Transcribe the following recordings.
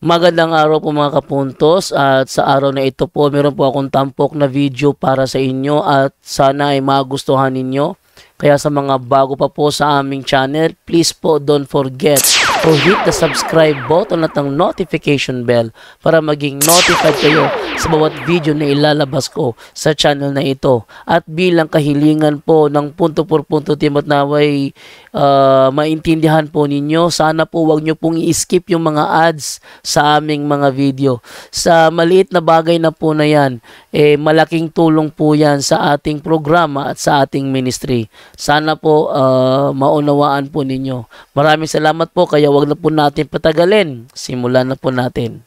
Magandang araw po mga kapuntos, at sa araw na ito po meron po akong tampok na video para sa inyo at sana ay magustuhan ninyo. Kaya sa mga bago pa po sa aming channel, please po don't forget to hit the subscribe button at ang notification bell para maging notified kayo sa bawat video na ilalabas ko sa channel na ito. At bilang kahilingan po ng punto por punto team at naway maintindihan po ninyo, sana po wag nyo pong i-skip yung mga ads sa aming mga video. Sa maliit na bagay na po na yan, malaking tulong po yan sa ating programa at sa ating ministry. Sana po maunawaan po ninyo. Maraming salamat po, kaya wag na po natin patagalin. Simulan na po natin.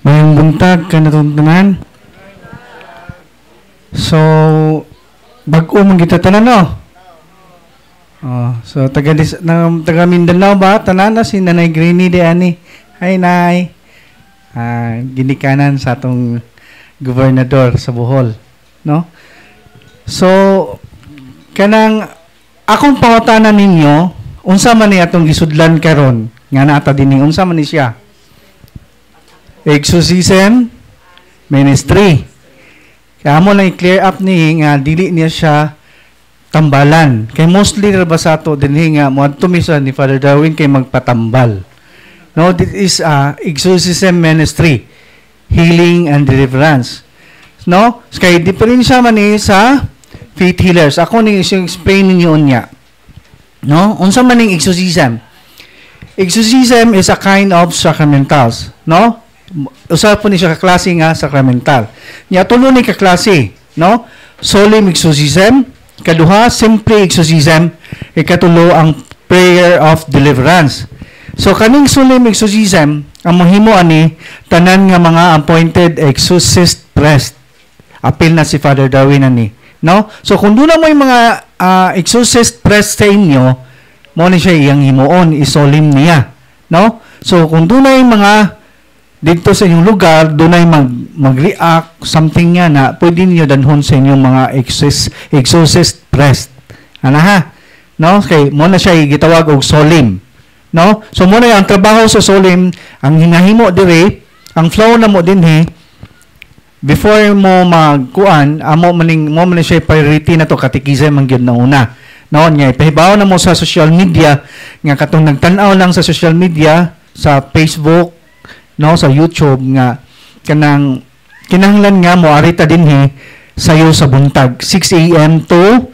Mayang buntag ka natuntunan. So, bag-o mong kita tanan, no? So, taga Mindanao ba? Tanan na si Nanay Greeny di ani. Hi, Nay. Ginikanan sa atong gobernador sa Bohol, no? So, kanang akong pangutanan ninyo, unsa man ni atong gisudlan karon nga naata dinhi, unsa man ni siya? Exorcism ministry. Kaya mo lang i-clear up ni nga dili niya siya tambalan. Kay mostly ra ba sa ato dinhi nga moadto misa ni Father Darwin kay magpatambal. No, this is exorcism ministry, healing and deliverance. No? Kay diferensya man ni sa faith healers. Ako ning explain ninyo unya. No? Unsa man ning exorcism? Exorcism is a kind of sacramentals, no? Usa po ni siya kaklase nga sacramental. Nya tulo ni kaklase, no? Solemn exorcism, kaduha simple exorcism, ikatulo ang prayer of deliverance. So kaning solemn exorcism ang mahimo ani tanan nga mga appointed exorcist priest. Apil na si Father Darwin ani, no? So kung duna mo yung mga exorcist priest sa inyo, mo ni siya iyang himuon, isolim niya, no? So kung duna yung mga dito sa inyong lugar, doon ay mag-react, something nga na pwede niyo danhon sa inyong mga exorcist priest. Ano ha? No? Kaya muna siya gitawag og solemn. No? So muna ang trabaho sa solemn, ang hinahimo dire, ang flow na mo din before mo magkuan, mo man siya priority na to, catechism ang gyud na una. No? Nya ipahibaw na mo sa social media, nga katong nagtan-aw lang sa social media, sa Facebook, no, sa YouTube nga kanang kinahanglan nga mo arita dinhi sayo sa buntag 6 AM to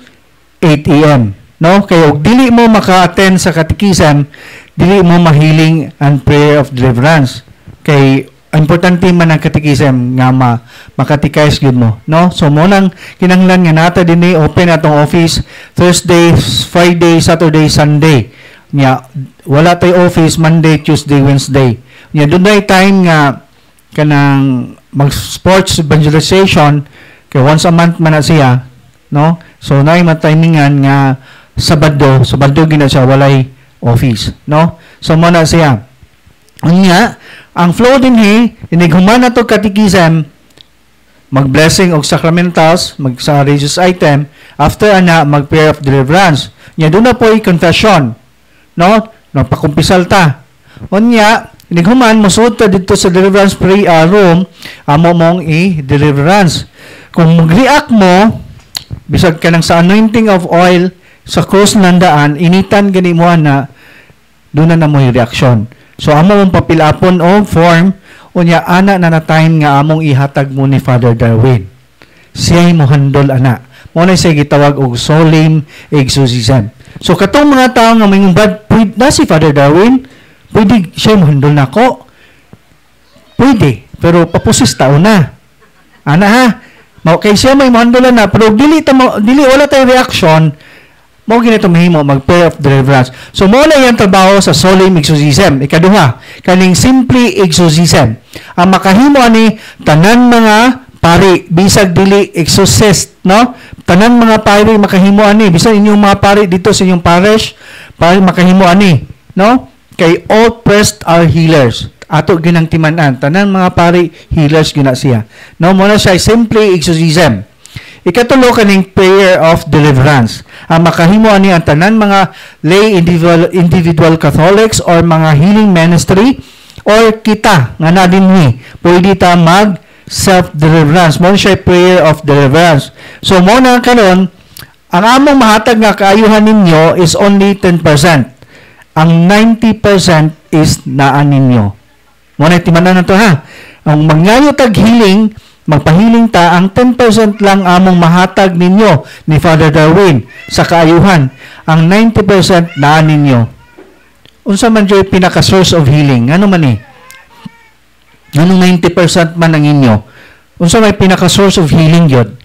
8 AM, no? Kaya og dili mo maka-attend sa catechism, dili mo mahiling and prayer of deliverance. Kay importante man ang catechism nga makatikais gyud mo, no? So mo nang kinahanglan nga nata dinhi open atong office Thursday, Friday, Saturday, Sunday. Nya wala tay office Monday, Tuesday, Wednesday. Nya dunay time nga kanang mag-sports evangelization kay once a month man na siya, no? So naay matimingan nga Sabado gina siya walay office, no? So mo na siya. Unya ang flow dinhi inighuman nato catechism, mag-blessing og sacramentals, sa religious item, after ana mag-prayer of deliverance. Nya doon na po confession, no? Nagpakumpisal ta. Unya inighuman mosuod ta dito sa deliverance prayer room, amo mong i-deliverance. Kung mag-react mo bisag ka nang sa anointing of oil sa cross nandaan, initan gani mo na doon na mo yung reaction. So amo mong papilapon o form unya ana na time nga among ihatag mo ni Father Darwin. Siya'y mo handol ana. Mo na siya gitawag og solemn exorcism. So katong mga tao nga may bad na si Father Darwin, pwede siya mahandol na ako. Pwede. Pero papusis tao na. Ana ha? Okay, siya may mahandolan na. Pero dili wala tayong reaction, Mao ginito mahimo mag prayer of deliverance. So mo na yang trabaho sa solemn exorcism. Ikaduha, kaning simple exorcism. Ang makahimo ani tanan mga pari bisag dili exorcist, no? Tanan mga pari makahimo ani bisan inyong mga pari dito sa inyong parish, pari makahimo ani, no? Kay all priests are healers. Ato ginang timan-an tanan mga pari healers gina siya. No, mo na siya simple exorcism. Ikatulo kaning prayer of deliverance. Ang makahimo ani ang tanan mga lay individual Catholics or mga healing ministry or kita nga na dinhi pwede ta mag self-deliverance. Mo siya prayer of deliverance. So, mo na karon ang among mahatag nga kaayuhan ninyo is only 10%. Ang 90% is naan ninyo. Mo na timanan na to ha. Ang mangayo tag healing, magpahiling ta, ang 10% lang among mahatag ninyo ni Father Darwin sa kaayuhan. Ang 90% naan ninyo. Unsa man joy pinaka-source of healing? Ano man eh? Anong 90% man ang inyo? Unsa may pinaka-source of healing yun?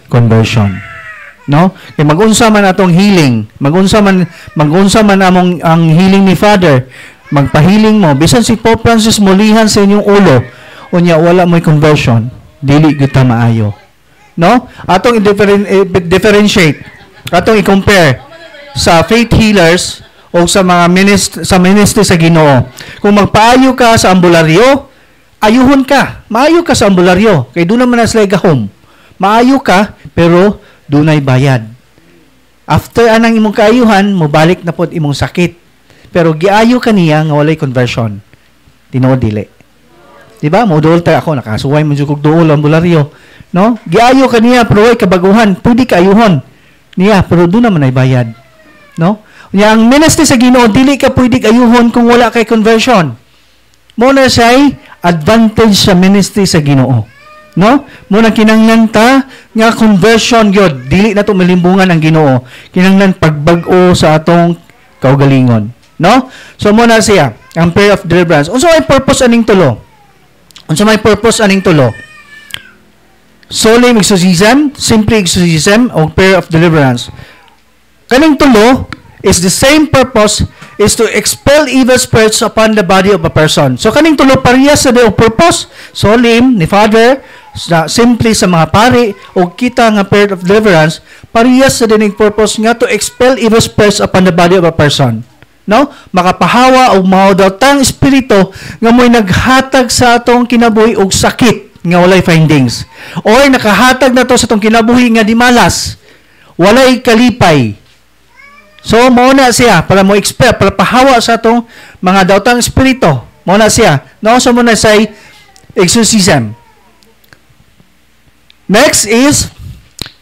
Conversion. No? Kaya mag-unsa man atong healing, mag-unsa man among ang healing ni Father, magpahiling mo. Bisan si Pope Francis mulihan sa inyong ulo, unya wala mo'y conversion, dili kita maayo. No? Atong differentiate, atong i-compare sa faith healers o sa mga ministry sa Ginoo. Kung magpaayo ka sa ambularyo, ayuhon ka. Maayo ka sa ambularyo. Kay doon naman na sila gahom. Maayo ka, pero dunay bayad. After anang imong kaayuhan, mobalik na pod imong sakit. Pero giayo ka niya nga walay conversion. Tinuod dili. Diba? Modol tayo ako, nakasuway mo jud dool ambularyo. No? Giayo ka niya, pero way kabaguhan. Pwede ka ayuhon niya, pero doon naman ay bayad. No? Yang ministry sa Ginoo dili ka pwede ayuhon kung wala kay conversion. Mo na siya advantage sa ministry sa Ginoo. No? Mo na kinahanglan ta nga conversion gyud, dili na to malimbungan ang Ginoo. Kinahanglan pagbag-o sa atong kaugalingon. No? So mo na siya ang prayer of deliverance. Unsa may purpose aning tulo? Unsa may purpose aning tulo? Solemn exorcism, simple exorcism, o prayer of deliverance. Kaning tulo is the same purpose is to expel evil spirits upon the body of a person. So kaning tulo parehas sa daw purpose. Solemn ni Father, simply sa mga pari o kita nga prayer of deliverance, parehas sa dining purpose nga to expel evil spirits upon the body of a person. No? Makapahawa o maudawtang espiritu nga mo'y naghatag sa atong kinabuhi og sakit nga walay findings. Or nakahatag na to sa atong kinabuhi nga di malas, walay kalipay. So, mauna siya para mo expel, para pahawa sa atong mga daotang espiritu. Mauna siya. No? So, muna say exorcism. Next is,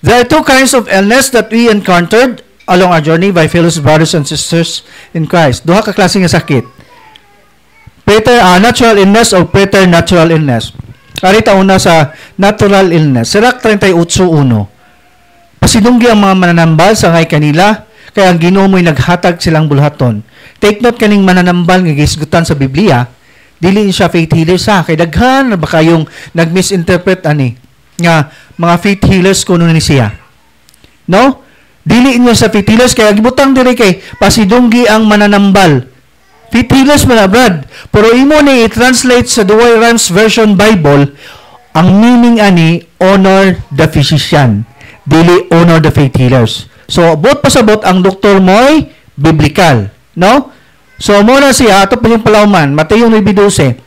there are two kinds of illness that we encountered along our journey by fellow brothers and sisters in Christ. Duha ka klase nga sakit. Natural illness o preternatural illness. Karita una sa natural illness. Sirak 38:1. Pasidunggi ang mga mananambal sa ngay kanila, kaya ang Ginoo mo'y naghatag silang bulhaton. Take note kaning mananambal nga gisgutan sa Biblia, dili siya faith healer sa. Kay daghan na ba kayong nag-misinterpret ani nga mga faith healers kuno ni siya. No? Dili niya sa faith healers, kaya gibutang diri kay pasidunggi ang mananambal. Faith healers man brad. Pero imo ni i-translate sa Douay Rheims Version Bible, ang meaning ani honor the physician, dili honor the faith healers. So, bot pasabot ang doktor mo'y biblical. No? So, muna siya, ato pa yung palawman, Mateo 9:12.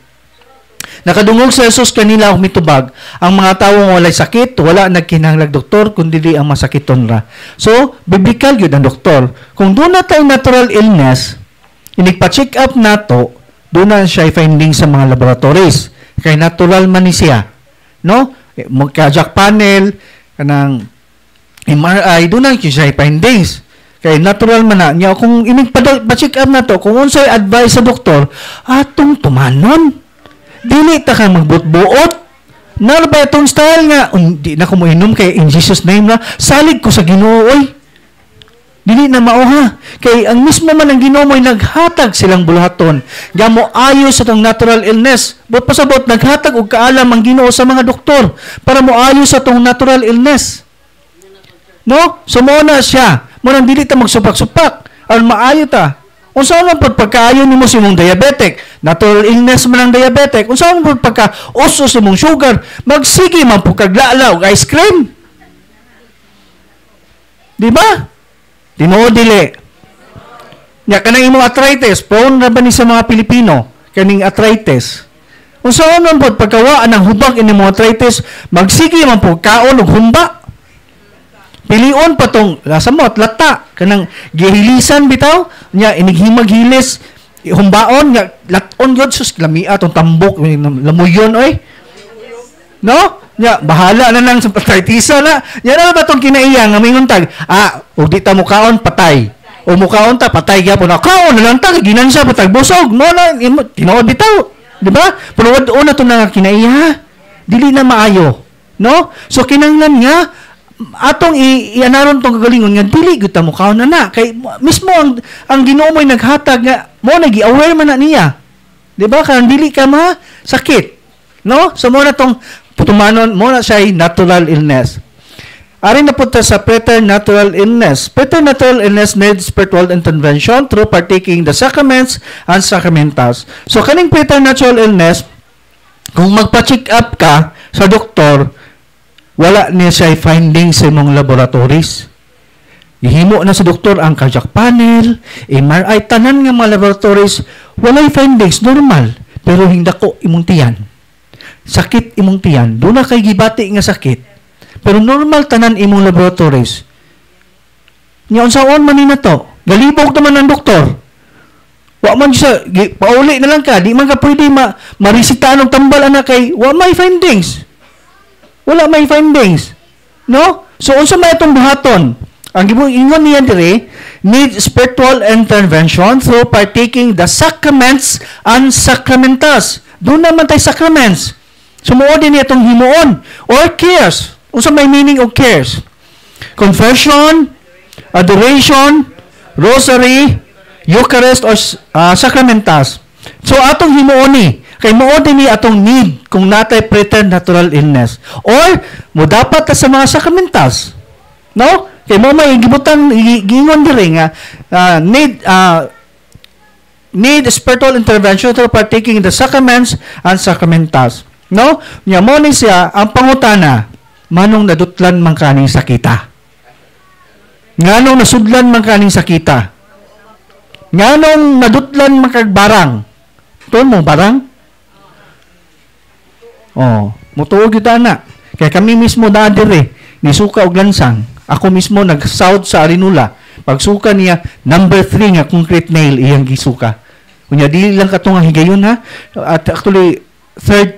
Nakadungog sa Jesus kanila og mitubag, ang mga tawo walay sakit, wala nagkinahanglag doktor, kundi di ang masakiton ra. So, biblical yun ang doktor. Kung doon na tayo natural illness, inigpa-check up nato, doon na siya finding sa mga laboratories. Kay natural man ni siya. No? Magka-jack panel, kanang MRI, doon na siya findings. Kay natural man na niya. Kung inigpa-check up na to, kung unsay advice sa doktor, atong tumanon. Dili ta ka magbutbuot. Nalabay itong style nga, di na ko mo inom kay in Jesus name na, salig ko sa Ginoo, oy. Dili na mauha. Kay ang mismo man ang Ginoo mo'y naghatag silang bulahaton. Gamo ayo sa tong natural illness. But pasabot, naghatag og kaalam ang Ginoo sa mga doktor para mo ayo sa tong natural illness. No? So mo na siya. Mo nang dili ta magsupak-supak. Aron maayo ta. Unsa man pud pagkaayo nimo sa imong diabetic, natural illness man ang diabetic. Unsa man pud pagka usos imong sugar, magsige man pud kag lalaw og ice cream. Di ba? Tinuod dili. Nya kanang imong arthritis, prone ra ba ni sa mga Pilipino kaning arthritis? Unsa man pud pagkawaan ang hubag imong arthritis, magsige man pud kaon og humba. Pilion pa tong lasamot, lata, kanang gihilisan bitaw, nya inighimag-hilis, humbaon, nya laton yun, sus, lamia, tong tambok, lamuyon, oy. No? Nya, bahala na lang sa arthritisa na. Nya na ba tong kinaiyan, nga minguntag, o di ta mukaon, patay. O mukaon ta, patay gyapon. Kaon na lang ta, ginansya, patag busog. No, na, tinood bitaw. Di ba? Pero una to na kinaiya, dili na maayo. No? So, kinanglan nga, atong ianaron tong kagalingon nga dili gyud ta mo kaon na kay mismo ang Ginoo mo'y naghatag nga mo nagi-aware man na niya, di ba, kan dili ka ma sakit, no? So mo na tong putumanon mo na siya natural illness. Ari na punta sa preternatural illness. Preternatural illness needs spiritual intervention through partaking the sacraments and sacramentals. So kaning preternatural illness, kung magpa-check up ka sa doktor, wala niya siya findings sa imong laboratories. Ihimo na sa doktor ang cardiac panel, MRI, tanan nga mga laboratories, walay findings, normal. Pero hindi ko imong tiyan. Sakit imong tiyan. Doon na kay gibati nga sakit. Pero normal tanan imong laboratories. Nya unsaon man ni na to? Galibog naman ang doktor. Wa man siya, pauli na lang ka, di man ka pwede marisita ng tambal anak kay, wa may findings. Wala may findings. No? So, unsa may itong buhaton? Ang ingon niya dire, need spiritual intervention through partaking the sacraments and sacramentals. Doon naman tayo sacraments. Sumuod din itong himuon. Or cares. Unsa may meaning of cares? Confession, adoration, rosary, Eucharist, or sacramentals. So, atong himuon ni, kay mao din ni atong need kung natay preternatural illness. Or, mo dapat sa mga sacramentals. No? Kay mo may gibutan, gingon dire nga, need spiritual intervention through partaking the sacraments and sacramentals. No? Nya mo ni siya, ang pangutana, manong nadutlan man kaning sakita. Nganong nasudlan man kaning sakita. Nganong nadutlan man kag barang. Tuon mo, barang? Mutuog yun na. Kaya kami mismo na dire, ni suka og lansang. Ako mismo nag-south sa Arinula. Pagsuka niya, number 3 nga concrete nail iyang gisuka. Kunya dili lang kato nga higayon ha. At actually third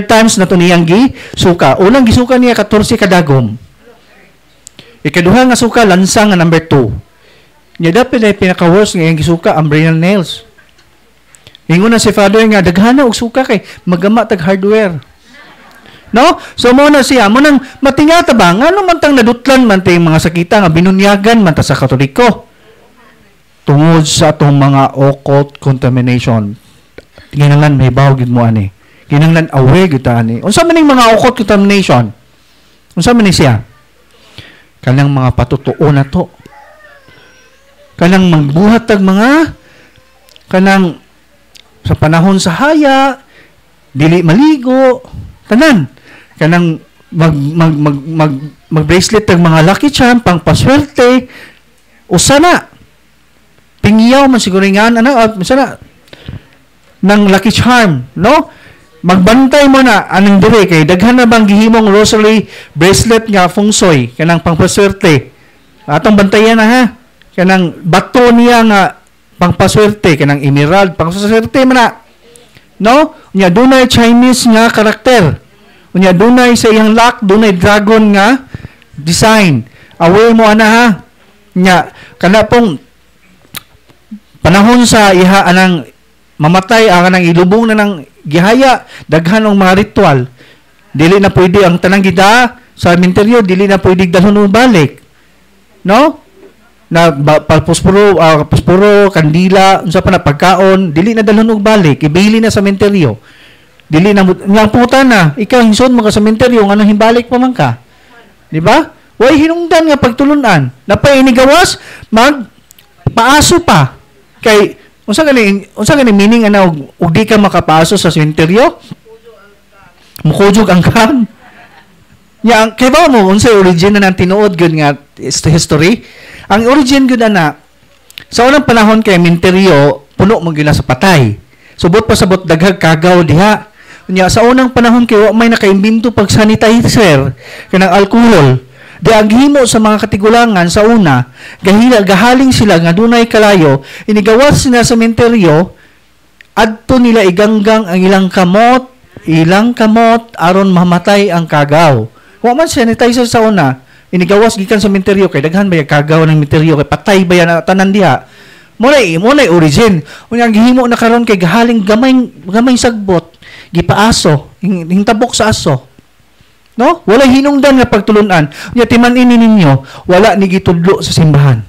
times na to niyang gisuka. Unang gisuka niya 14 kadagom. Ikaduha nga suka lansang nga number 2. Nya dapat ay pinaka-worst nga iyang gisuka umbrella nails. Ingon na si Father nga, daghana og suka kay magama tag hardware. No? So mo na siya, mo nang matingata ba, nga naman tang nadutlan man tayong mga sakita nga binunyagan man ta sa Katoliko. Tungod sa atong mga occult contamination. Kinahanglan may bawgid mo ani. Kinahanglan aware gyud ta ani. Unsa man ning mga occult contamination? Unsa man ni siya? Kanang mga patutuo na to. Kanang magbuhat tag mga kanang sa panahon sa haya, dili maligo, tanan. Kanang mag-bracelet ng mga lucky charm, pang paswerte, usana. Pingiyaw man siguro nga, masana, ng lucky charm, no? Magbantay mo na, anong dire, kay daghan na bang gihimong rosary bracelet nga feng shui, kanang pang paswerte. Atong bantayan na ha, kanang bato niya nga, pangpaswerte, kanang emerald, pangpaswerte man na. No? Unya, dunay Chinese nga karakter. Unya, dunay sa iyang lock, dunay dragon nga design. Aware mo ana ha. Unya, kana pong panahon sa iha anang mamatay, anang ilubong na ng gihaya, daghan ng mga ritual. Dili na pwede ang tanang gida sa cemetery, dili na pwede dalhon balik. No? Na puspuro, kandila, unsa pa na pagkaon, dili na dalhon og balik, ibili na sa sementeryo. Dili na nga puta na, ikaw hinson mo ka sa sementeryo, ano himbalik pa man ka. Di ba? Way hinungdan nga pagtulunan. Napay inigawas magpaaso pa. Kay unsa gani meaning ana og di ka makapaaso sa sementeryo? Mukujog ang kan. Ya, kay ba mo unsay origin na tinuod gyud nga history? Ang origin gyud ana sa unang panahon kay sementeryo puno mo gyud sa patay. Subot pa sabot daghag kagaw diha. Nya sa unang panahon kay wa may nakaimbento pag sanitizer kanang alcohol. Di ang himo sa mga katigulangan sa una, gahaling sila nga dunay kalayo, inigawas sila sa sementeryo, adto nila iganggang ang ilang kamot aron mamatay ang kagaw. Wa man sanitizer sa una, inigawas gikan sa sementeryo kay daghan ba kagaw ng sementeryo kay patay ba yan tanan diha. Mo na origin. Unya ang gihimo na karon kay gahaling gamay sagbot, gipaaso, hingtabok sa aso. No? Wala hinungdan nga pagtulunan. Nya timan-ini ninyo, wala ni gitudlo sa simbahan.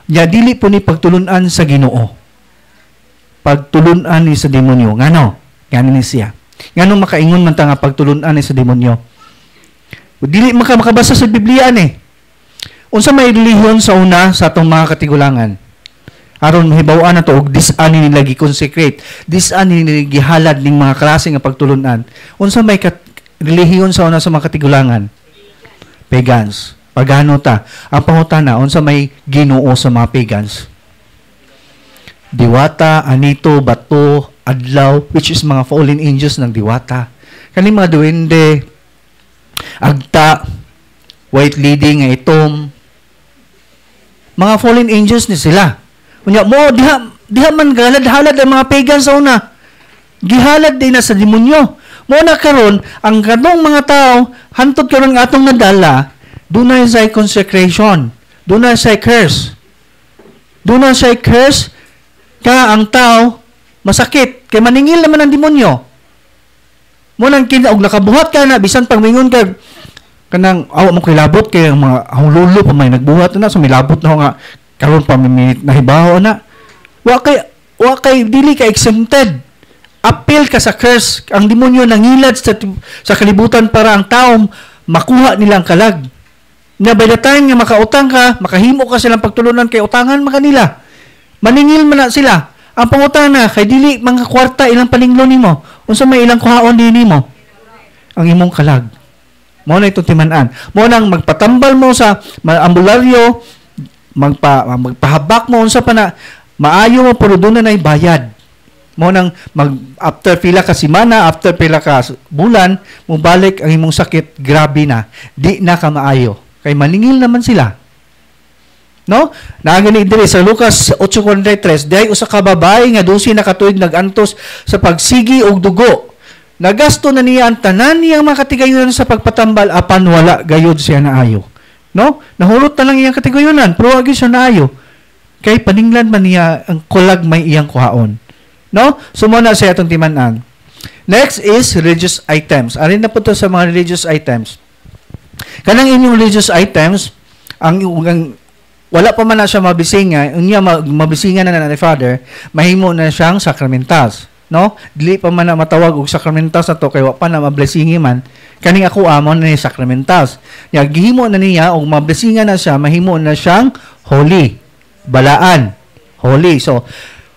Nya dili po ni pagtulunan sa Ginoo. Pagtulunan ni sa demonyo. Ngano? Ngano ni siya. Ngano makaingon man ta nga pagtulunan ni sa demonyo. Dili makabasa sa Biblia ni. Unsa may relihiyon sa una sa atong mga katigulangan? Aron mahibaw-an nato og dis-ani nila gi-consecrate, dis-ani nila gihalad ning mga klase nga pagtulunan. Unsa may relihiyon sa una sa mga katigulangan? Pagans. Pagano ta? Ang pangutana, unsa may Ginoo sa mga pagans? Diwata, anito, bato, adlaw, which is mga fallen angels ng diwata. Kani mga duwende, agta, white lady nga itom, mga fallen angels ni sila. Unya mo diha man galad-halad ang mga pagans sa una. Gihalad din na sa demonyo. Mo na karon ang kanong mga tao hantod karon nga atong nadala, dunay say consecration, dunay say curse. Dunay say curse ka ang tao masakit kay maningil naman ang demonyo. Mo nang og nakabuhat ka na bisan pag mingon ka kanang awa mo kay labot kay mga hululo pa may nagbuhat na so may labot na nga karon pa may nahibaw na. Wa kay dili ka exempted. Appeal ka sa curse. Ang demonyo nangilad sa kalibutan para ang taong makuha nilang kalag. Na by the time nga makautang ka, makahimo ka silang pagtulunan kay utangan man kanila. Maningil man na sila. Ang pangutana kay dili mga kwarta ilang palinglon nimo. Unsa may ilang kuhaon din nimo? Ang imong kalag. Mo na itong timan-an. Mo nang magpatambal mo sa ambularyo, magpahabak mo unsa pa na maayo mo pero doon na bayad. Mo nang after pila ka semana, after pila ka bulan, mo balik ang imong sakit, grabe na. Di na ka maayo. Kay maningil naman sila. No? Naagani diri sa Lucas 8:43, diay usa ka babae nga 12 na katuig nagantos sa pagsigi og dugo. Nagasto na niya ang tanan niyang mga katigayonan sa pagpatambal apan wala gayud siya naayo. No? Nahurot na lang iyang katigayonan, pero wag siya naayo. Kay paninglan man niya ang kulag may iyang kuhaon. No? Sumuna sa atong timan-an. Next is religious items. Arin na po to sa mga religious items. Kanang inyong religious items, ang wala pa man na siya mabisinga, unya mabisinga na ni Father, mahimo na siyang sacramentals. No? Dili pa man na matawag og sacramentals na to, kay wa pa na mablesingi man, kaning ako amon na ni sacramentals. Ya, gihimo na niya, og mablesinga na siya, mahimo na siyang holy. Balaan. Holy. So,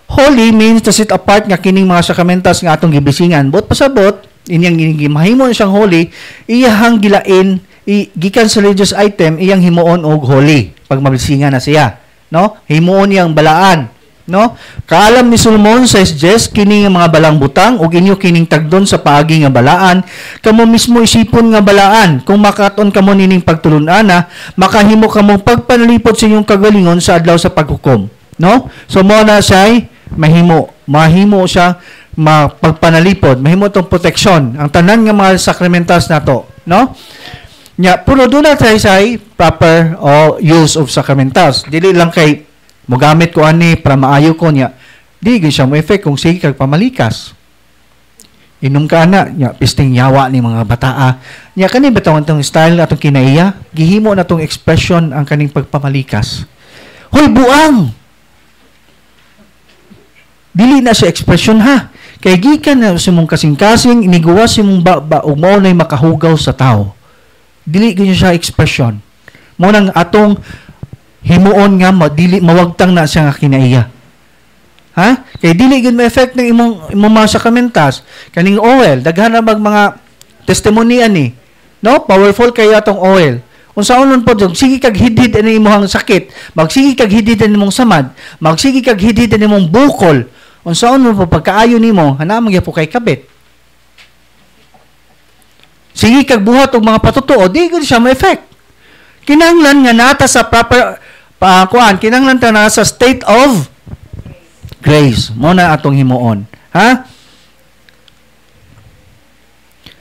holy means to set apart nga kining mga sacramentals nga atong gibisingan. But pasabot, inyang mahimo na siyang holy, iyahang gilain, gikan sa religious item, iyang himuon og holy. Pag mabisingan na siya. No? Himuon niyang balaan. No? Kaalam ni Solomon sa Esdras, kining mga balang butang, ug inyo kining tagdon sa paagi nga balaan, kamo mismo isipon nga balaan, kung makaton kamo nining pagtulunana, makahimo kamo pagpanalipod sa inyong kagalingon sa adlaw sa paghukom. No? So mo na siya mahimo siya pagpanalipod, mahimo tong proteksyon ang tanan nga mga sacramentals nato, no? Nya puro do na tayo sa proper use of sacramentals. Dili lang kay mogamit ko ani para maayo ko nya. Di gyud siya mo effect kung sige kag pamalikas. Inom ka na nya pisting yawa ni mga bataa. Nya kani bitaw tong style atong kinaiya, gihimo na tong expression ang kaning pagpamalikas. Hoy buang. Dili na siya expression ha. Kay gikan na sa mong kasing-kasing iniguwas si mong ug mao nay makahugaw sa tao. dili gyud siya expression. Mo nang atong himuon nga dili mawagtang na siya nga kinaiya. Ha? Kay dili gyud ma-effect ng imong mga sakamentas kaning oil, daghan na mga testimony ani. No? Powerful kayo atong oil. Unsaon nun po, sige kag hidhid ani imong sakit, magsige kag hidhid ani imong samad, magsige kag hidhid ani imong bukol. Unsaon nun po pagkaayo nimo, hanamang gyud po kay kabit. Sige kag buhat og mga patutuo, di gyud siya ma-effect. Kinahanglan nga nata sa proper kinahanglan ta na sa state of grace. Mo na atong himuon. Ha?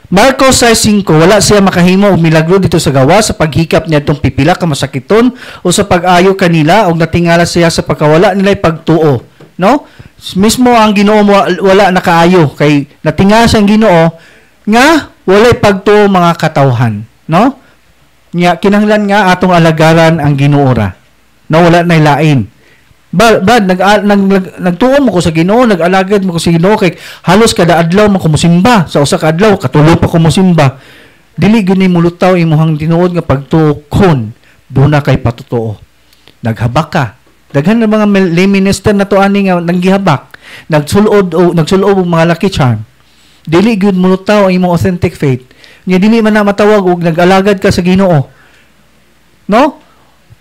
Marcos 6:5, wala siya makahimo og milagro dito sa gawa sa paghikap niya itong pipila ka masakiton o sa pag-ayo kanila o natingala siya sa pagkawala nila pagtuo. No? Mismo ang Ginoo wala nakaayo kay natingala siyang Ginoo nga walay pagtuo mga katawhan. No? Nya kinahanglan nga atong alagaran ang Ginoo ra. No, wala nay lain. Nagtuon mo ko sa Ginoo, nag-alagad mo ko sa Ginoo kay halos kada adlaw mo ko musimba. Sa usa ka adlaw katulo pa ko musimba. Dili gyud ni mulutaw imong tinuod nga pagtukon duna kay patutuo. Naghabak ka. Daghan na mga lay minister na to ani nga nanggihabak. Nagsulod og mga lucky charm. Dili gyud mulutaw ang imong authentic faith. Nya dili man na matawag og nag-alagad ka sa Ginoo. No?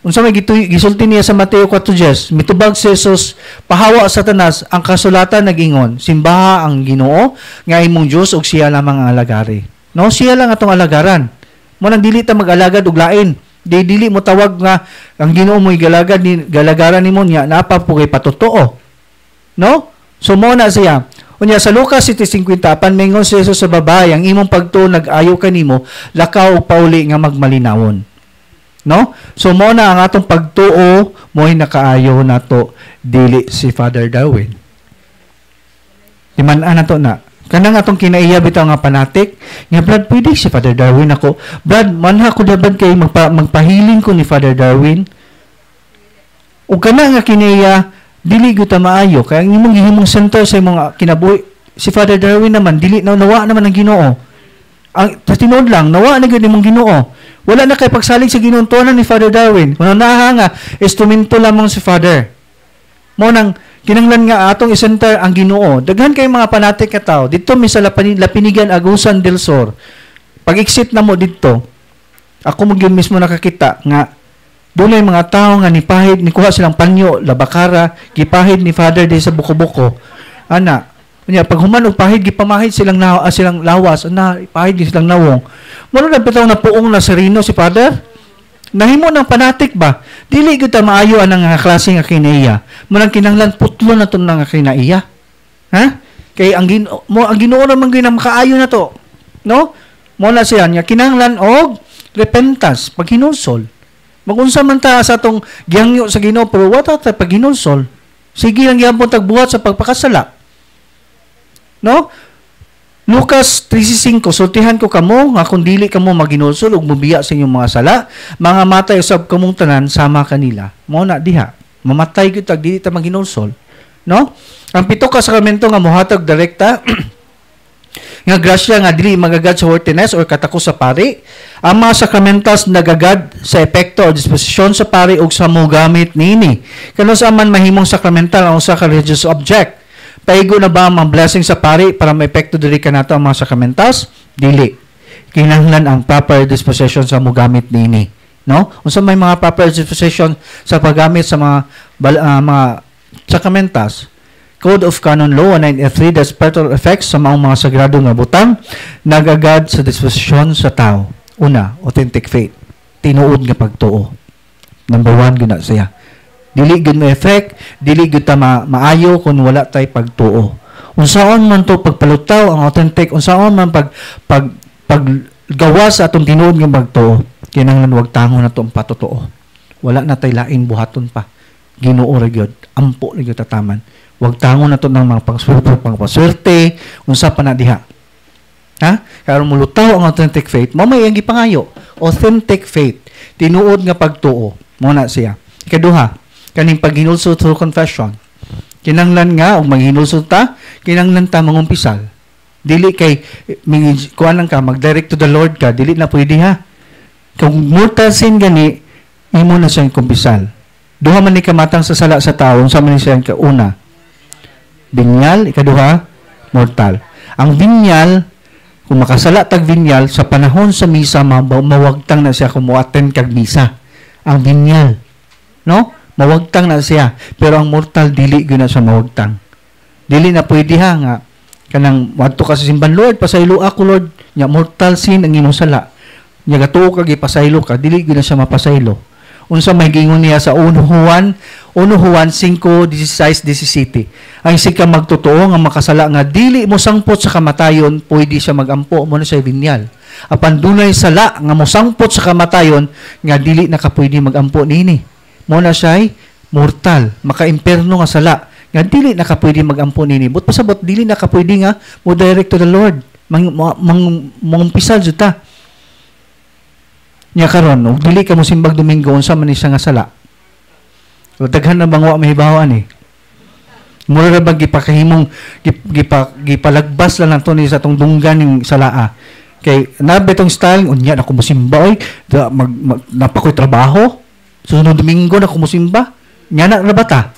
Unsa may gisulti niya sa Mateo 4:10, mitubag si Jesus pahawa sa tanas ang kasulatan nagingon, simbaha ang Ginoo nga imong Dios ug siya lamang ang alagari. No, siya lang atong alagaran. Mo nang dili ta mag-alagad og lain. Dili mo tawag nga ang Ginoo mo'y galagaran nimo nya napa po kay patutuo. No? So mo na siya. Unya sa Lucas 7:50 mingon si Jesus sa babae, ang imong pagtuo nag-ayo kanimo, lakaw og pauli nga magmalinawon. No? So mo na ang atong pagtuo mo'y nakaayo nato dili si Father Darwin. Iman-an nato na. Kanang atong kinaiya bitaw nga panatik, nga Brad pwede si Father Darwin ako. Brad manha ko daban kay magpahiling ko ni Father Darwin. Ug kana nga kinaiya dili gyud ta maayo kay ang imong gihimong center sa imong kinabuhi si Father Darwin naman dili nawa naman ang Ginoo. Ang tinuod lang nawa na gyud imong Ginoo. Wala na kay pagsalig sa ginuntuanan ni Father Darwin. Muna na nga, instrumento lamang si Father. Mo nang kinanglan nga atong isenter ang Ginoo. Daghan kay mga panatik ka tao. Dito mi sa Lapinigan, Agusan del Sur. Pag-exit na mo dito, ako mo mismo nakakita nga dunay mga tao nga nipahid, nikuha silang panyo, labakara, gipahid ni Father di sa buko-buko. Ana, kanya pag human og pahid gipamahid silang lawas na pahid silang nawong. Mura na bitaw na puong na serino si Father. Nahimo ng panatik ba? Dili gyud ta maayo anang klase nga kinaiya. Munang kinahanglan putlo na to nga kinaiya. Ha? Kay ang Ginoo man gyud makaayo na to. No? Mo na siya nya kinahanglan og repentance, paghinulsol. Magunsa man ta sa atong gihangyo sa Ginoo pero wa ta paghinulsol. Sige lang gyapon tagbuhat sa pagpakasala. No? Lucas 13:5, sultihan ko kamo nga kung dili kamo maginulsol ug mubiya sa inyong mga sala, mga matay usab kamong tanan sama kanila. Mao na diha, mamatay gyud tag dili ta maginulsol. No? Ang pito ka sakramento nga mohatag direkta nga grasya nga dili magagad sa worthiness or katako sa pari. Ang mga sakramentas nagagad sa epekto o disposisyon sa pari ug sa mogamit niini. Kano sa man mahimong sakramental ang usa ka religious object. Paigo na ba ang mga blessing sa pari para maepekto dili kanato ang mga sakramentas? Dili. Kinahanglan ang proper disposition sa mogamit niini. No? Unsa may mga proper disposition sa paggamit sa mga sakramentas? Code of Canon Law 193, the spiritual effects sa mga sagrado nga butang nagagad sa disposisyon sa tao. Una, authentic faith. Tinuod nga pagtuo. Number 1 gina siya. Dili gud may effect, dili gud ta maayo kung wala tay pagtuo. Unsaon man to pagpalutaw ang authentic, unsaon man paggawa sa atong tinuod nga pagtuo, kinahanglan wag tango na to ang patutuo. Wala na tay lain buhaton pa. Ginoo ra gyud, ampo ra gyud tataman. Wag tango na to ng mga pangpaswerte, unsa pa na diha. Ha? Karon mulutaw ang authentic faith, mo may ang gipangayo, authentic faith, tinuod nga pagtuo. Mo na siya. Ikaduha, kaning paghinulsol through confession. Kinanglan nga og maghinulsol ta, kinanglan ta mangumpisal. Dili kay kuan lang ka mag-direct to the Lord ka, dili na pwede ha. Kung mortal sin gani, imo na siyang kumpisal. Duha man ni kamatang sa sala sa tao, unsa man ni siyang kauna? Binyal, ikaduha, mortal. Ang binyal, kung makasala tag binyal, sa panahon sa misa, mawagtang na siya kung mo-attend kag misa. Ang binyal. No? Mawagtang na siya. Pero ang mortal, dili gyud na siya mawagtang. Dili na pwede ha nga. Kanang, wadto ka sa simban, Lord, pasaylo ako, Lord. Nya, mortal sin ang imong sala. Nya, gatuo ka, gipasaylo ka. Dili gyud na siya mapasaylo. Unsa may gingon niya sa 1 Juan 5:16-17. Ang sika magtotoo nga makasala nga dili mo sangpot sa kamatayon, pwede siya magampo mo na sa binyal. Apan dunay sala nga mosangpot sa kamatayon nga dili na ka pwede magampo nini. Mo na siya mortal, maka-imperno nga sala nga dili na ka pwede magampo nini. But pasabot dili na ka pwede nga mo direct to the Lord. Mangumpisal jud ta. Nya karon, ug dili ka mo simbag Domingo unsa man ni siya nga sala. O daghan na bangwa mahibawan eh. Mura ra bang gipakahimong gipalagbas lang nato ni sa tong dunggan ning salaa. Kay nabe tong style unya na ko mosimba oy, napakoy trabaho. Sunod Domingo na ko mosimba. Nya na ra bata.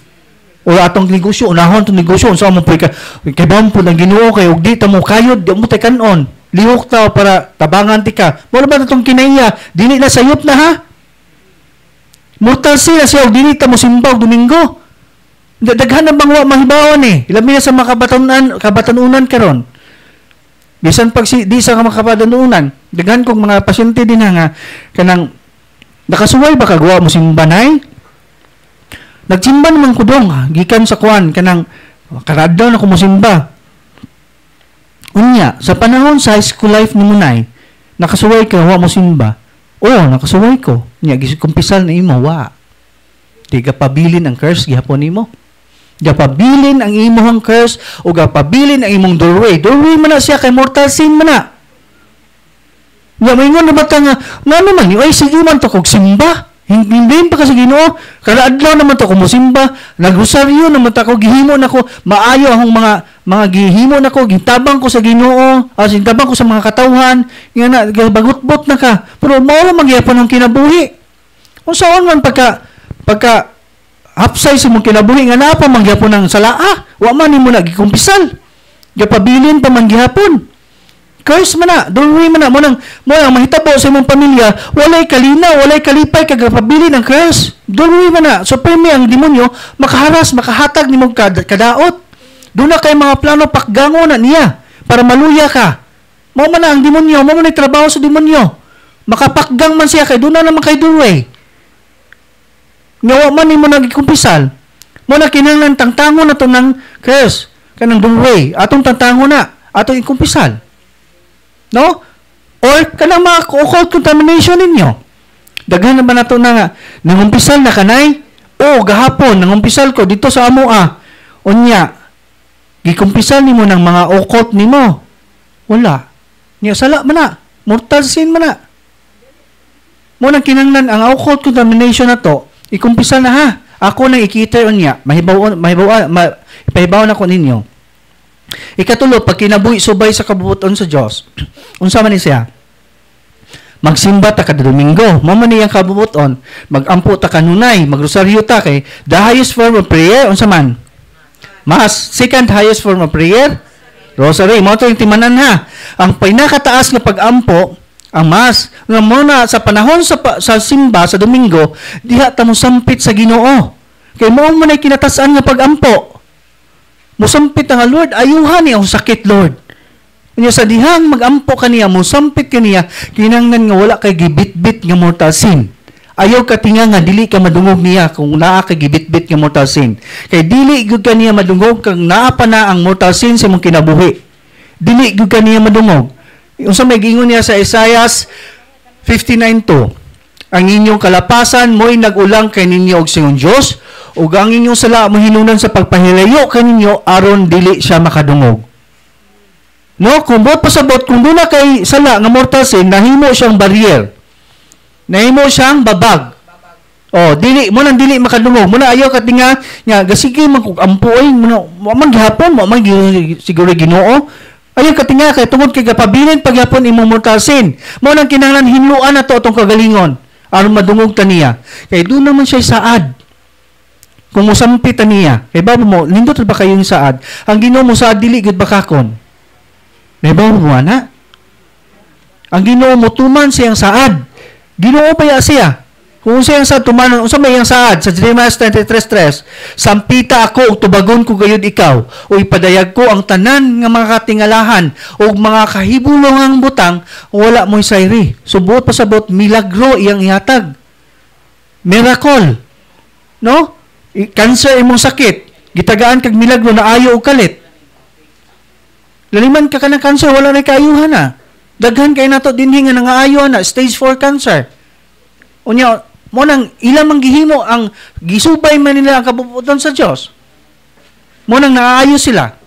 O atong negosyo, unahon tong negosyo unsa mo puy ka kay bampo nang Ginoo kay ug di ta mo kayod, di mo tay kanon. Lihok tao para tabangan ti ka. Wala ba itong kinaiya? Dili na sayop na ha? Mortal sila siya. Dili ta mo simbaw Domingo. Daghan na bang mahibawan eh. Ilami na sa kabatanunan karon. Bisan pag di sa makabatanunan. Daghan kong mga pasyente din nga. Kanang nakasuway ba kagawa mo simbanay? Nagsimba naman ko dong. Gikan sa kuwan. Kanang karadaw na ko mo simba. Unya, sa panahon sa high school life ni Munay, nakasuway ka, wa mo simba. Oo, nakasuway ko. Nya, kumpisal na imo, wa. Di pabilin ang curse, gihapon nimo. Gapabilin ang imong curse, o gapabilin ang imong doorway. Doorway man na siya, kay mortal sin man na. Nya, may nga naman nga naman, ay, sige man to, kog simba. Hindi pa kasi Ginoo. Kada adlaw naman to ko mosimba, nagrosaryo naman ta ko gihimo nako, maayo ang mga gihimo nako, gitabang ko sa Ginoo, gintabang ko sa mga katawhan, nga na bagot-bot na ka. Pero mao ra magyapon ang kinabuhi. Unsaon man pagka hapsay sa mong kinabuhi nga naa pa magyapon ang salaa, wa man nimo na gikumpisal. Gapabilin pa man gihapon. Curse man na, doorway man na, mo nang mahitabo sa imong pamilya, walay kalina, walay kalipay, kagapabili ng curse. Doorway man na, so permi ang demonyo, makaharas, makahatag ni mong kadaot. Doon na kay mga plano, pakgango na niya, para maluya ka. Mo man na ang demonyo, mo man na trabaho sa demonyo. Makapakgang man siya, kay doon na naman kay doorway. Ngawa man ni mo nagikumpisal. Mo na kinahanglan tangtango na to ng curse, kanang doorway, atong tangtango na, atong ikumpisal. No? Or kanang mga occult contamination ninyo. Daghan naman nato na nga, nangumpisal na kanay, o gahapon, nangumpisal ko dito sa amo Unya, gikumpisal nimo ng mga occult nimo. Wala. Nya sala man na, mortal sin man na. Mo nang kinanglan ang occult contamination na to, ikumpisal na ha. Ako nang ikita unya, mahibaw na ko ninyo. Ikatulo, pag kinabuhi subay sa kabubuton sa Diyos, unsa man ni siya? Magsimba ta kada Domingo, mo man niyang kabubuton, magampo ta kanunay, magrosaryo ta kay the highest form of prayer, unsa man? Mass. Second highest form of prayer, rosary. Mo to yung timanan ha. Ang pinakataas nga pag-ampo, ang Mass, nga muna sa panahon sa simba sa Domingo, diha ta mo sampit sa Ginoo. Kay mo man ay kinatasan nga pag-ampo. Musampit nga, Lord, ayuhan niya ang sakit, Lord. Kanya sa dihang mag-ampo kaniya, musampit kaniya, kinangnan nga wala kay gibit-bit nga mortal sin. Ayaw ka tinga nga, dili ka madungog niya kung naa kay gibit-bit nga mortal sin. Kay dili gud kaniya madungog kang naa pa na ang mortal sin sa mong kinabuhi. Dili gud kaniya madungog. Unsa may gingon niya sa Isaiah 59:2, ang inyong kalapasan mo'y nag-ulang kay ninyo og singon Dios, ug ang inyong sala mo hinunan sa pagpahilayo kaninyo aron dili siya makadungog. No, kung buot pasabot, kung doon na kay sala nga mortal sin, nahimo siyang barrier. Nahimo siyang babag. Oh, dili mo nang dili makadungog. Mo na ayaw ka nga gasige man kog ampuoy, mo man gihapon, mo man siguro Ginoo. Ayun katinga kay tungod kay gapabilin pagyapon imong mortal sin. Mao nang kinahanglan hinluan nato atong kagalingon aron madungog ta niya. Kay doon naman siya saad. Kung musampi ta niya, kay babo mo nindot ba kayo yung saad? Ang Ginoo mo saad dili gid bakakon. May babo mo ana? Ang Ginoo mo tuman siyang saad. Ginoo pa ya siya. Kung siyang saad tumanon, unsa may yang saad sa Jeremiah 33:3, sampita ako ug tubagon ko gayud ikaw, o ipadayag ko ang tanan nga mga katingalahan ug mga kahibulongang butang, wala mo'y sayri. Subuot pasabot milagro iyang ihatag. Miracle. No? Cancer imong sakit, gitagaan kag milagro na ayo og kalit. Laliman ka kanang cancer, wala na kaayuhan na. Daghan kay nato dinhi nga nangaayo na stage 4 cancer. Unya mo nang ilang manggihimo ang gisubay man nila ang kabubuton sa Dios. Mo nang naayo sila.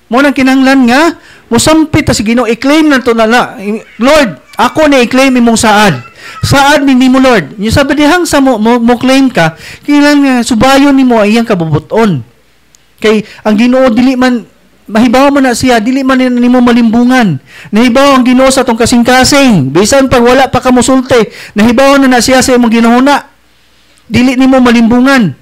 Mo nang kinahanglan nga mosampit ta si Ginoo i-claim nato na Lord, ako na i-claim imong saad. Saad ni nimo Lord. Nya sabi dihang sa mo claim ka, kinahanglan subayon nimo ang iyang kabubuton. Kay ang Ginoo dili man mahibaw mo na siya, dili man nimo malimbungan. Nahibaw ang Ginoo sa atong kasing-kasing. Bisan pag wala pa ka musulti, nahibaw na siya sa imong ginahuna. Dili nimo malimbungan.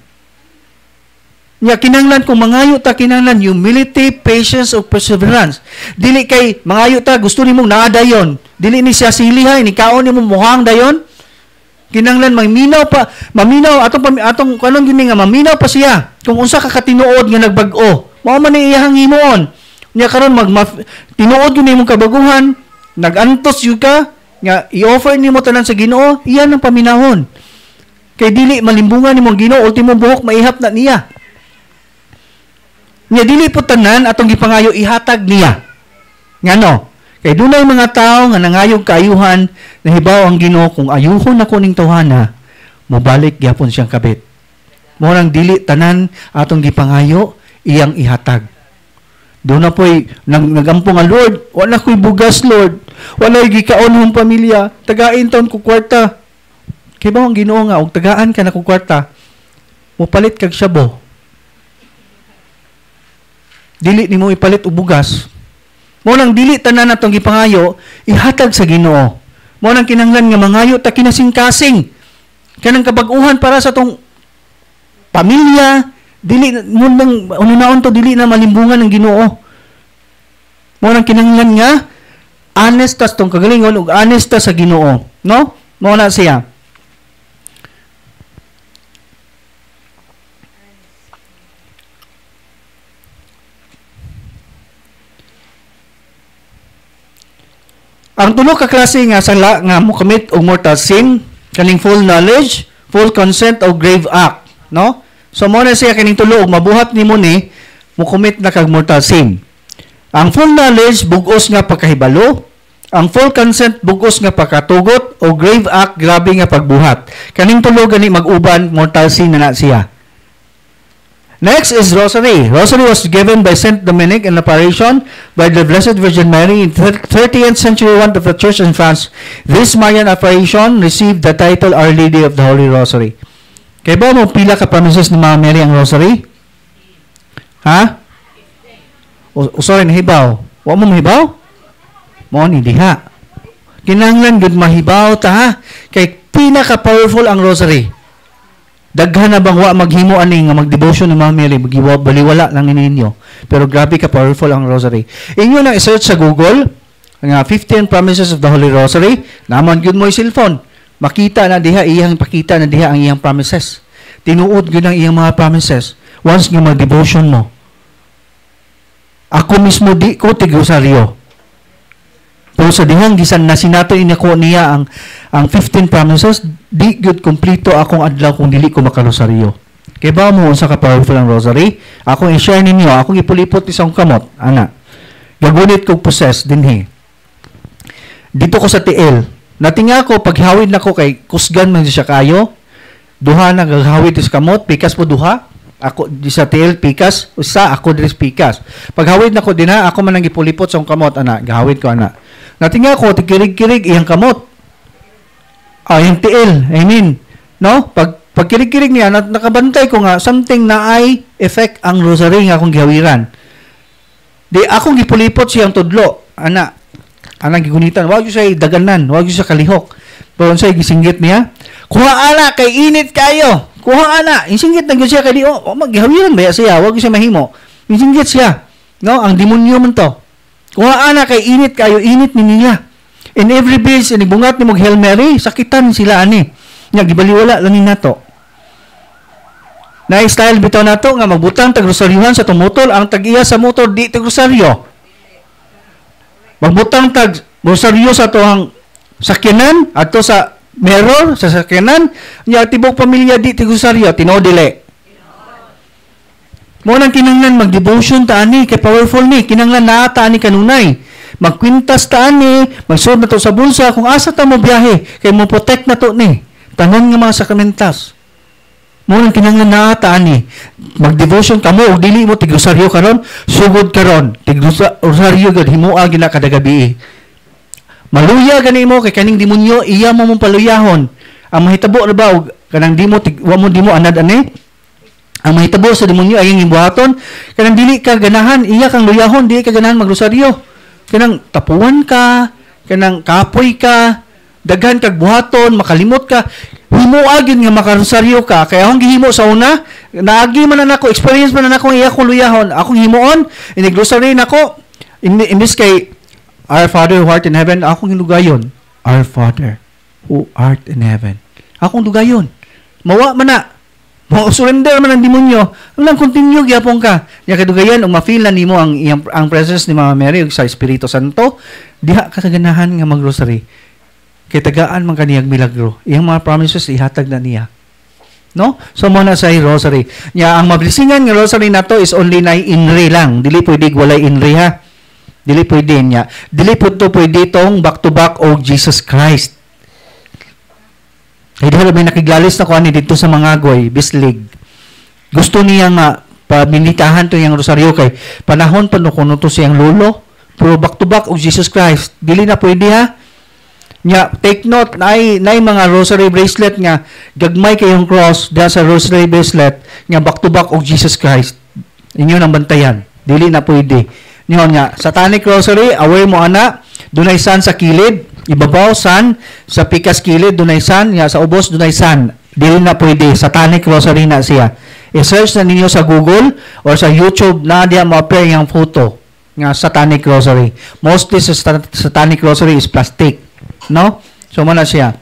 Nya kinahanglan kung mangayo ta kinahanglan humility, patience ug perseverance. Dili kay mangayo ta gusto nimong naa dayon. Dili ni siya silihay ni kaon nimo muhang dayon. Kinahanglan maminaw atong kanon gini nga maminaw pa siya. Kung unsa ka katinuod nga nagbag-o, mao man ni iyang himuon. Nya karon tinuod gyud nimong kabaguhan, nagantos gyud ka nga i-offer nimo tanan sa Ginoo, iyan ang paminahon. Kay dili malimbungan nimong Ginoo, ultimo buhok maihap na niya. Nya dili po tanan atong gipangayo ihatag niya. Ngano? Kay dunay mga tao nga nangayog kaayuhan, nahibaw ang Ginoo kung ayuhon ako ning tawhana, mobalik gyapon siyang kabit. Mo nang dili tanan atong gipangayo iyang ihatag. Doon na po'y nagampo nga, Lord, wala ko'y bugas, Lord. Wala gikaon ng pamilya. Tagain taon ko kwarta. Kaya ba ang Ginoo nga, og tagaan ka na ko kwarta, mupalit kag syabo. Dili ni mo ipalit og bugas. Mo nang dili tanan atong gipangayo, ihatag sa Ginoo. Mo nang kinahanglan nga mangayo ta kinasing-kasing. Kanang kabag-uhan para sa tong pamilya, dili mo nang ununaon to dili na malimbungan ng Ginoo. Mo nang kinahanglan nga honest tas tong kagalingon ug honest ta sa Ginoo, no? Mo na siya. Ang tulo ka klase nga sala nga mo commit og mortal sin, kaning full knowledge, full consent o grave act, no? So mo na siya kaning tulo og mabuhat nimo ni mo commit na kag mortal sin. Ang full knowledge bugos nga pagkahibalo, ang full consent bugos nga pagkatugot o grave act grabe nga pagbuhat. Kaning tulo gani mag-uban mortal sin na siya. Next is Rosary. Rosary was given by Saint Dominic in apparition by the Blessed Virgin Mary in 30th century of the Church in France. This Marian apparition received the title Our Lady of the Holy Rosary. Kaya ba mo pila ka promises ni Mama Mary ang Rosary? Ha? Sorry, nahibaw. Wa mo mahibaw? Mo ni diha. Kinahanglan gud mahibaw ta ha? Kay pila ka powerful ang Rosary. Daghan na bang wa maghimo ani nga mag-devotion ng Mama Mary, baliwala lang ninyo. Pero grabe ka powerful ang Rosary. Inyo na i-search sa Google nga 15 Promises of the Holy Rosary. Naman gyud mo 'yung cellphone. Makita na diha iyang pakita na diha ang iyang promises. Tinuod gyud ang iyang mga promises once nga mag-devotion mo. Ako mismo di ko tig-rosaryo. Pero sa dihang gisan na sinato inako niya ang 15 promises, di gyud kompleto akong adlaw kung dili ko makarosaryo. Kay ba mo unsa ka powerful ang rosary? Ako i-share ninyo, ako gipulipot isang kamot, ana. Gagunit kog possess dinhi. Dito ko sa tiil. Natinga ko paghawid nako kay kusgan man siya kayo. Duha na gaghawid is kamot, pikas po duha. Ako di sa tiil pikas, usa ako diri pikas. Paghawid nako dinha, ako man ang gipulipot sa kamot, ana. Gahawid ko ana. Natinga ko tikirig-kirig iyang kamot. Yung tiil, I mean, no? Pag kirig-kirig niya, nakabantay ko nga, something na ay effect ang rosary nga akong gihawiran. Di akong gipulipot siyang tudlo. Ana gigunitan. Wag siya daganan, wag siya kalihok. Pero unsay gisinggit niya? Kuha ana kay init kayo. Kuha ana, isinggit na gyud siya kay di maghawiran ba siya, wag siya mahimo. Isinggit siya. No, ang demonyo man to. Kuha ana kay init kayo, init ni niya. In every base, inibungat ni mong Hail Mary, sakitan sila ani. Nga gibaliwala lang ni nato. Na-style bitaw nato nga magbutang tag-rosaryuhan sa tumutol, ang tag-iya sa motor di tag-rosaryo. Magbutang tag-rosaryo sa toang sakyanan ato sa mirror sa sakyanan, nya tibok pamilya di tag-rosaryo, tinodile. Mo nang kinanglan mag-devotion ta ani kay powerful ni, kinanglan naa ta ani kanunay. Magkwintas ta ani, magsuot na to sa bulsa kung asa ta mo biyahe kay mo protect na to ni. Tanan nga mga sakramentas. Mo nang kinanglan naa ta ani. Mag-devotion kamo og dili mo tig-rosaryo karon, sugod karon. Tig-rosaryo gud himua gina kada gabi. Maluya gani mo kay kaning demonyo iya mo mong paluyahon. Ang mahitabo ra ba og kanang di mo anad ani? Ang mahitabo sa demonyo ay ang imbuhaton kanang dili ka ganahan iya kang luyahon, dili ka ganahan magrosaryo. Kanang tapuan ka, kanang kapoy ka, daghan kag buhaton, makalimot ka. Himua gyud nga makarosaryo ka kaya akong gihimo sa una naagi man nako experience man nako iya kong luyahon akong himuon inigrosary nako imbis kay Our Father who art in heaven akong hinugayon Our Father who art in heaven akong dugayon mawa man na mo surrender man ang demonyo lang continue gyapon ka ya kadugayan ug ma-feel na nimo ang presence ni Mama Mary ug sa Espiritu Santo diha ka kaganahan nga magrosary kay tagaan man kaniyang milagro. Iyang mga promises ihatag na niya. No? So mo na sa rosary. Nya ang mablisingan nga rosary nato is only na inri lang. Dili pwede walay inri ha. Dili pwede niya. Dili pwede tong back to back og Jesus Christ. Kay dahil may nakiglalis na ko ani dito sa mga goy, bislig. Gusto niya nga pamilitahan to yung rosaryo kay panahon pa no kuno to siyang lolo. Pero back to back og Jesus Christ. Dili na pwede ha. Nya take note nay mga rosary bracelet nga gagmay kayong cross diha sa rosary bracelet nga back to back og Jesus Christ. Inyo nang bantayan. Dili na pwede. Niyon nga satanic rosary away mo ana dunay sun sa kilid, ibabaw sun sa pikas kilid dunay sun, nga sa ubos dunay sun. Dili na pwede. Satanic rosary na siya. I-search na ninyo sa Google or sa YouTube na diha mo-appear yung photo nga satanic rosary. Mostly sa satanic rosary is plastic. No? So, mana siya.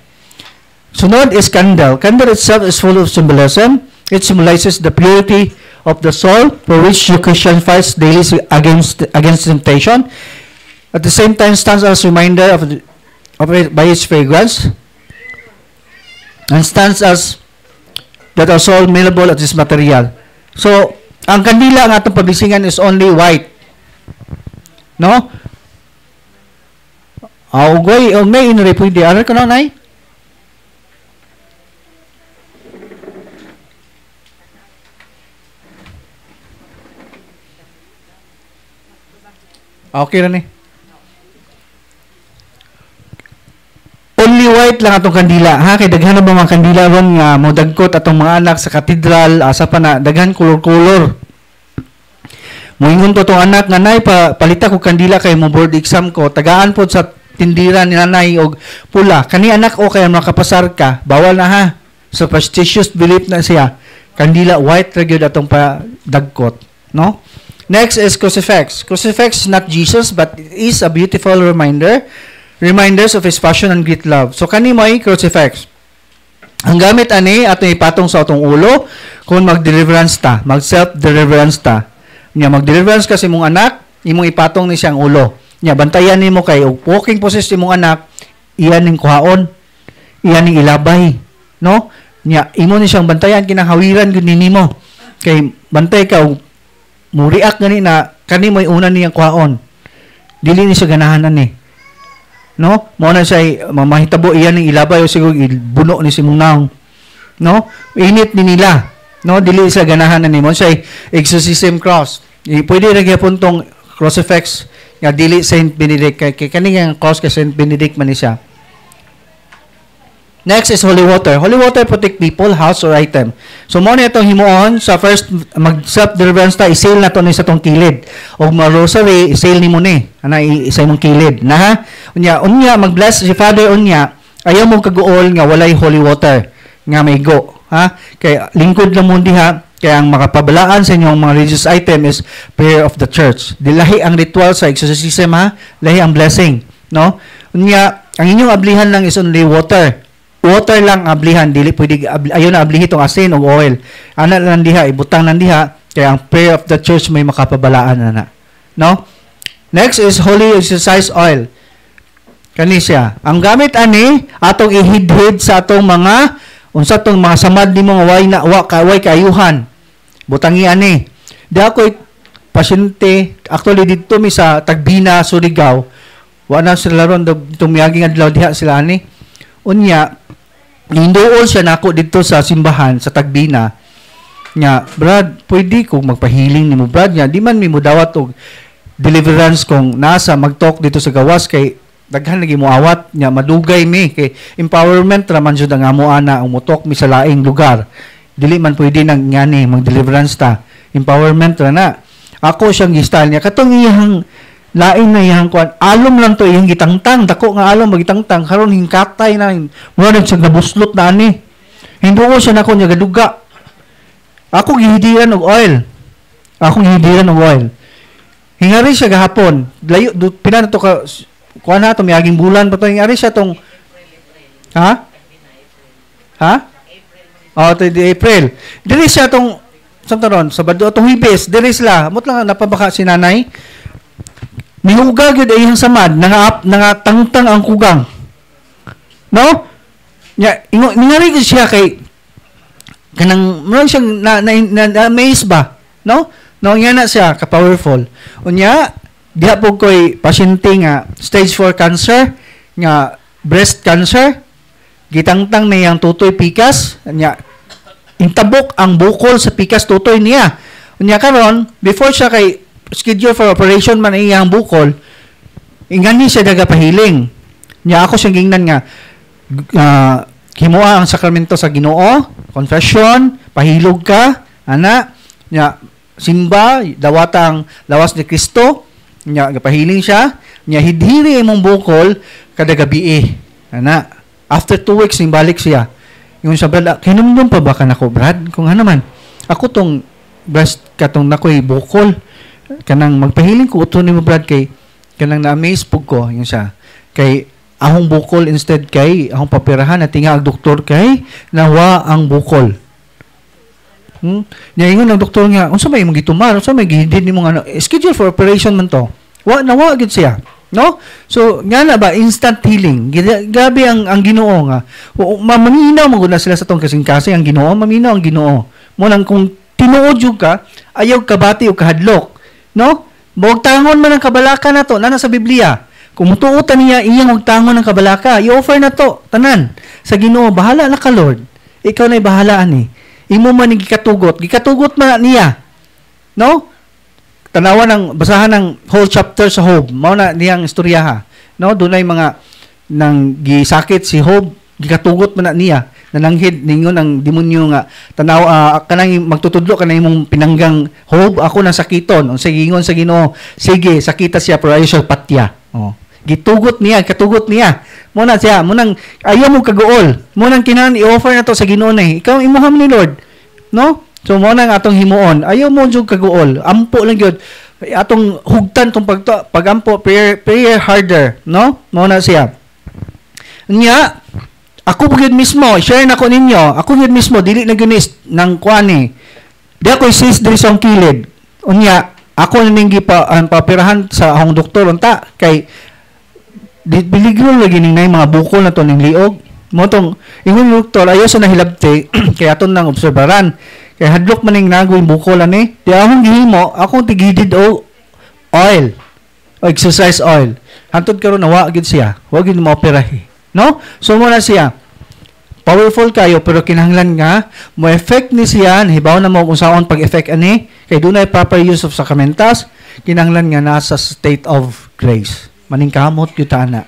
Sunod is candle. Candle itself is full of symbolism. It symbolizes the purity of the soul for which the Christian fights daily against temptation. At the same time, stands as a reminder of it by its fragrance and stands as that our soul malleable at this material. So, ang kandila ang atong pabisingan is only white. No? Ugoy, may inre pwede. Aral ka na, nay? Okay na ni. Only white lang atong kandila. Ha? Kay daghan na ba mga kandila ron nga modagkot atong mga anak sa katedral, asa pa na, daghan color-color. Moingon to itong anak nga, nay, palita ko kandila kay mo board exam ko. Tagaan po sa tindira ni nanay og pula. Kani anak o kaya makapasar ka, bawal na ha. Superstitious belief na siya. Kandila white ra gyud atong pa dagkot, no? Next is crucifix. Crucifix is not Jesus but it is a beautiful reminders of his passion and great love. So kani may crucifix. Ang gamit ani ato ipatong sa atong ulo kung mag-deliverance ta, mag-self-deliverance ta. Nya mag-deliverance kasi mong anak, imong ipatong ni siyang ulo. Nya bantayan nimo kay og walking process imong anak, iyan ning kuhaon, iyan ning ilabay, no? Nya imo ni siyang bantayan kinanghawiran gud nimo. Kay bantay ka og muriak gani na kani mo'y una niyang kuhaon. Dili ni siya ganahan ani. No? Mo na siya mamahitabo iyan ning ilabay o siguro ibuno ni simong naong. No? Init ni nila. No, dili siya ganahan ani mo siya exorcism cross. Pwede ra gyapon tong crucifix nga dili Saint Benedict kay kani nga cross kay Saint Benedict man ni siya. Next is holy water. Holy water protect people, house, or item. So, mo na itong himuon. Sa first, mag-self-deliverance ta, i-seal na ito sa itong kilid. O ma-rosary, i-seal ni mo ni. Isa mong kilid. Na ha? Unya, mag-bless si Father, unya, ayaw mong kaguol nga walay holy water. Nga may go. Ha? Kaya, lingkod lang mo diha. Kaya ang makapabalaan sa inyong mga religious item is prayer of the church. Dilahi ang ritual sa exorcism, ha? Lahi ang blessing. No? Unya, ang inyong ablihan lang is only water. Water lang ablihan, dili pwede ayon na ablihi tong asin o oil. Ana lang diha ibutang nan diha kaya ang prayer of the church may makapabalaan na. No? Next is holy exercise oil. Kani siya. Ang gamit ani atong ihidhid sa atong mga unsa tong mga samad nimo nga way kaayuhan. Butangi ani. Di ako pasyente actually dito mi sa Tagbina, Surigao. Wa na sila ron itong miyaging adlaw diha sila ani. Unya, nindoon siya nako dito sa simbahan, sa Tagbina. Nya, Brad, pwede kong magpahiling ni mo, Brad. Nya, di man mi mo dawat og deliverance kung nasa mag-talk dito sa gawas kay daghan lagi mo awat. Nya, madugay mi. Kay empowerment raman siya nga mo ana ang mutok mi sa laing lugar. Dili man pwede nang ngani mag-deliverance ta. Empowerment ra na. Ako siyang gistal niya. Katong iyang lain na iyang kuan alom lang to iyang gitangtang dako nga alom magitangtang karon hingkatay na mura nag nabuslot na ani hinduo siya nako nya gaduga ako gihidiran og oil hingari siya gahapon layo pina to ka kuan na to miaging bulan pa to hingari siya tong ha April dili siya tong santaron Sabado tong Huwebes dili sila mot lang napabaka si nanay. Mihuga gyud ay iyang samad nangatangtang ang kugang. No? Nya ingari gyud siya kay kanang mo siyang na-amaze ba? No? No nga na siya ka powerful. Unya diha po koy pasyente nga stage 4 cancer nga breast cancer gitangtang na iyang tutoy pikas nya intabok ang bukol sa pikas tutoy niya. Unya karon before siya kay schedule for operation man iyang bukol ingani siya dagapahiling niya ako siyang gingnan nga himuha ang sakramento sa Ginoo confession pahilog ka ana niya simba dawata ang lawas ni Kristo niya gapahiling siya niya hidhiri imong bukol kada gabi ana after 2 weeks balik siya yung sa brad kinumdum pa ba kanako Brad kung ano man ako tong breast katong nakoy bukol kanang magpahiling ko uto nimo Brad kay kanang na-amaze pug ko yung siya kay ahong bukol instead kay ahong papirahan at tinga ang doktor kay nawa ang bukol nya ingon ang doktor nga unsa may imong gitumar unsa may gihidid nimo ano schedule for operation man to nawa gid siya no so nga na ba instant healing gabi ang Ginoo nga maminaw man gud na sila sa tong kasing-kasing ang Ginoo maminaw ang Ginoo mo nang kung tinuod jud ka ayaw kabati o kahadlok. No? Magtangon man ang kabalaka na to, na sa Biblia. Kung mutuotan niya, iyang magtangon ng kabalaka, i-offer na to, tanan. Sa Ginoo, bahala na ka, Lord. Ikaw na'y bahalaan eh. Imo man yung gikatugot man niya. No? Tanawan ng, basahan ng whole chapter sa Job. Mao na niyang istoryaha. No? Doon ay mga, nang gisakit si Job, gikatugot man na niya. Nananghid ningon ang demonyo nga tanaw kanang magtutudlo kanang imong pinanggang Job ako na sakiton unsa gingon sa Ginoo sige sakita siya pero ayo siya patya gitugot niya katugot niya mo na siya mo nang ayaw mo kaguol mo nang kinahanglan i-offer na to sa Ginoo na ikaw imuham ni Lord no so mo nang atong himuon ayaw mo jud kaguol ampo lang gyud atong hugtan tong pagampo prayer harder no mo na siya nya ako po mismo, share na ko ninyo, ako po mismo, dili na ginis ng kuani. Di ako isis diri sa kilid. Unya, ako na ninggi pa ang papirahan sa akong doktor unta kay biligro lagi ning mga bukol na to ning liog. Mo tong ingon doktor ayo sa nahilabti kay aton nang obserbaran. Kay hadlok man ning nagoy bukol ani. Di akong gihimo, akong tigidid o oil. O exercise oil. Hantod karon nawa gid siya. Wa gid mo operahi. No? So mo na siya. Powerful kayo pero kinahanglan nga mo effect ni siya hibaw na mo kung saan pag-effect ani kay dunay proper use of sacramentas kinahanglan nga nasa state of grace. Maning kamot gyud ana.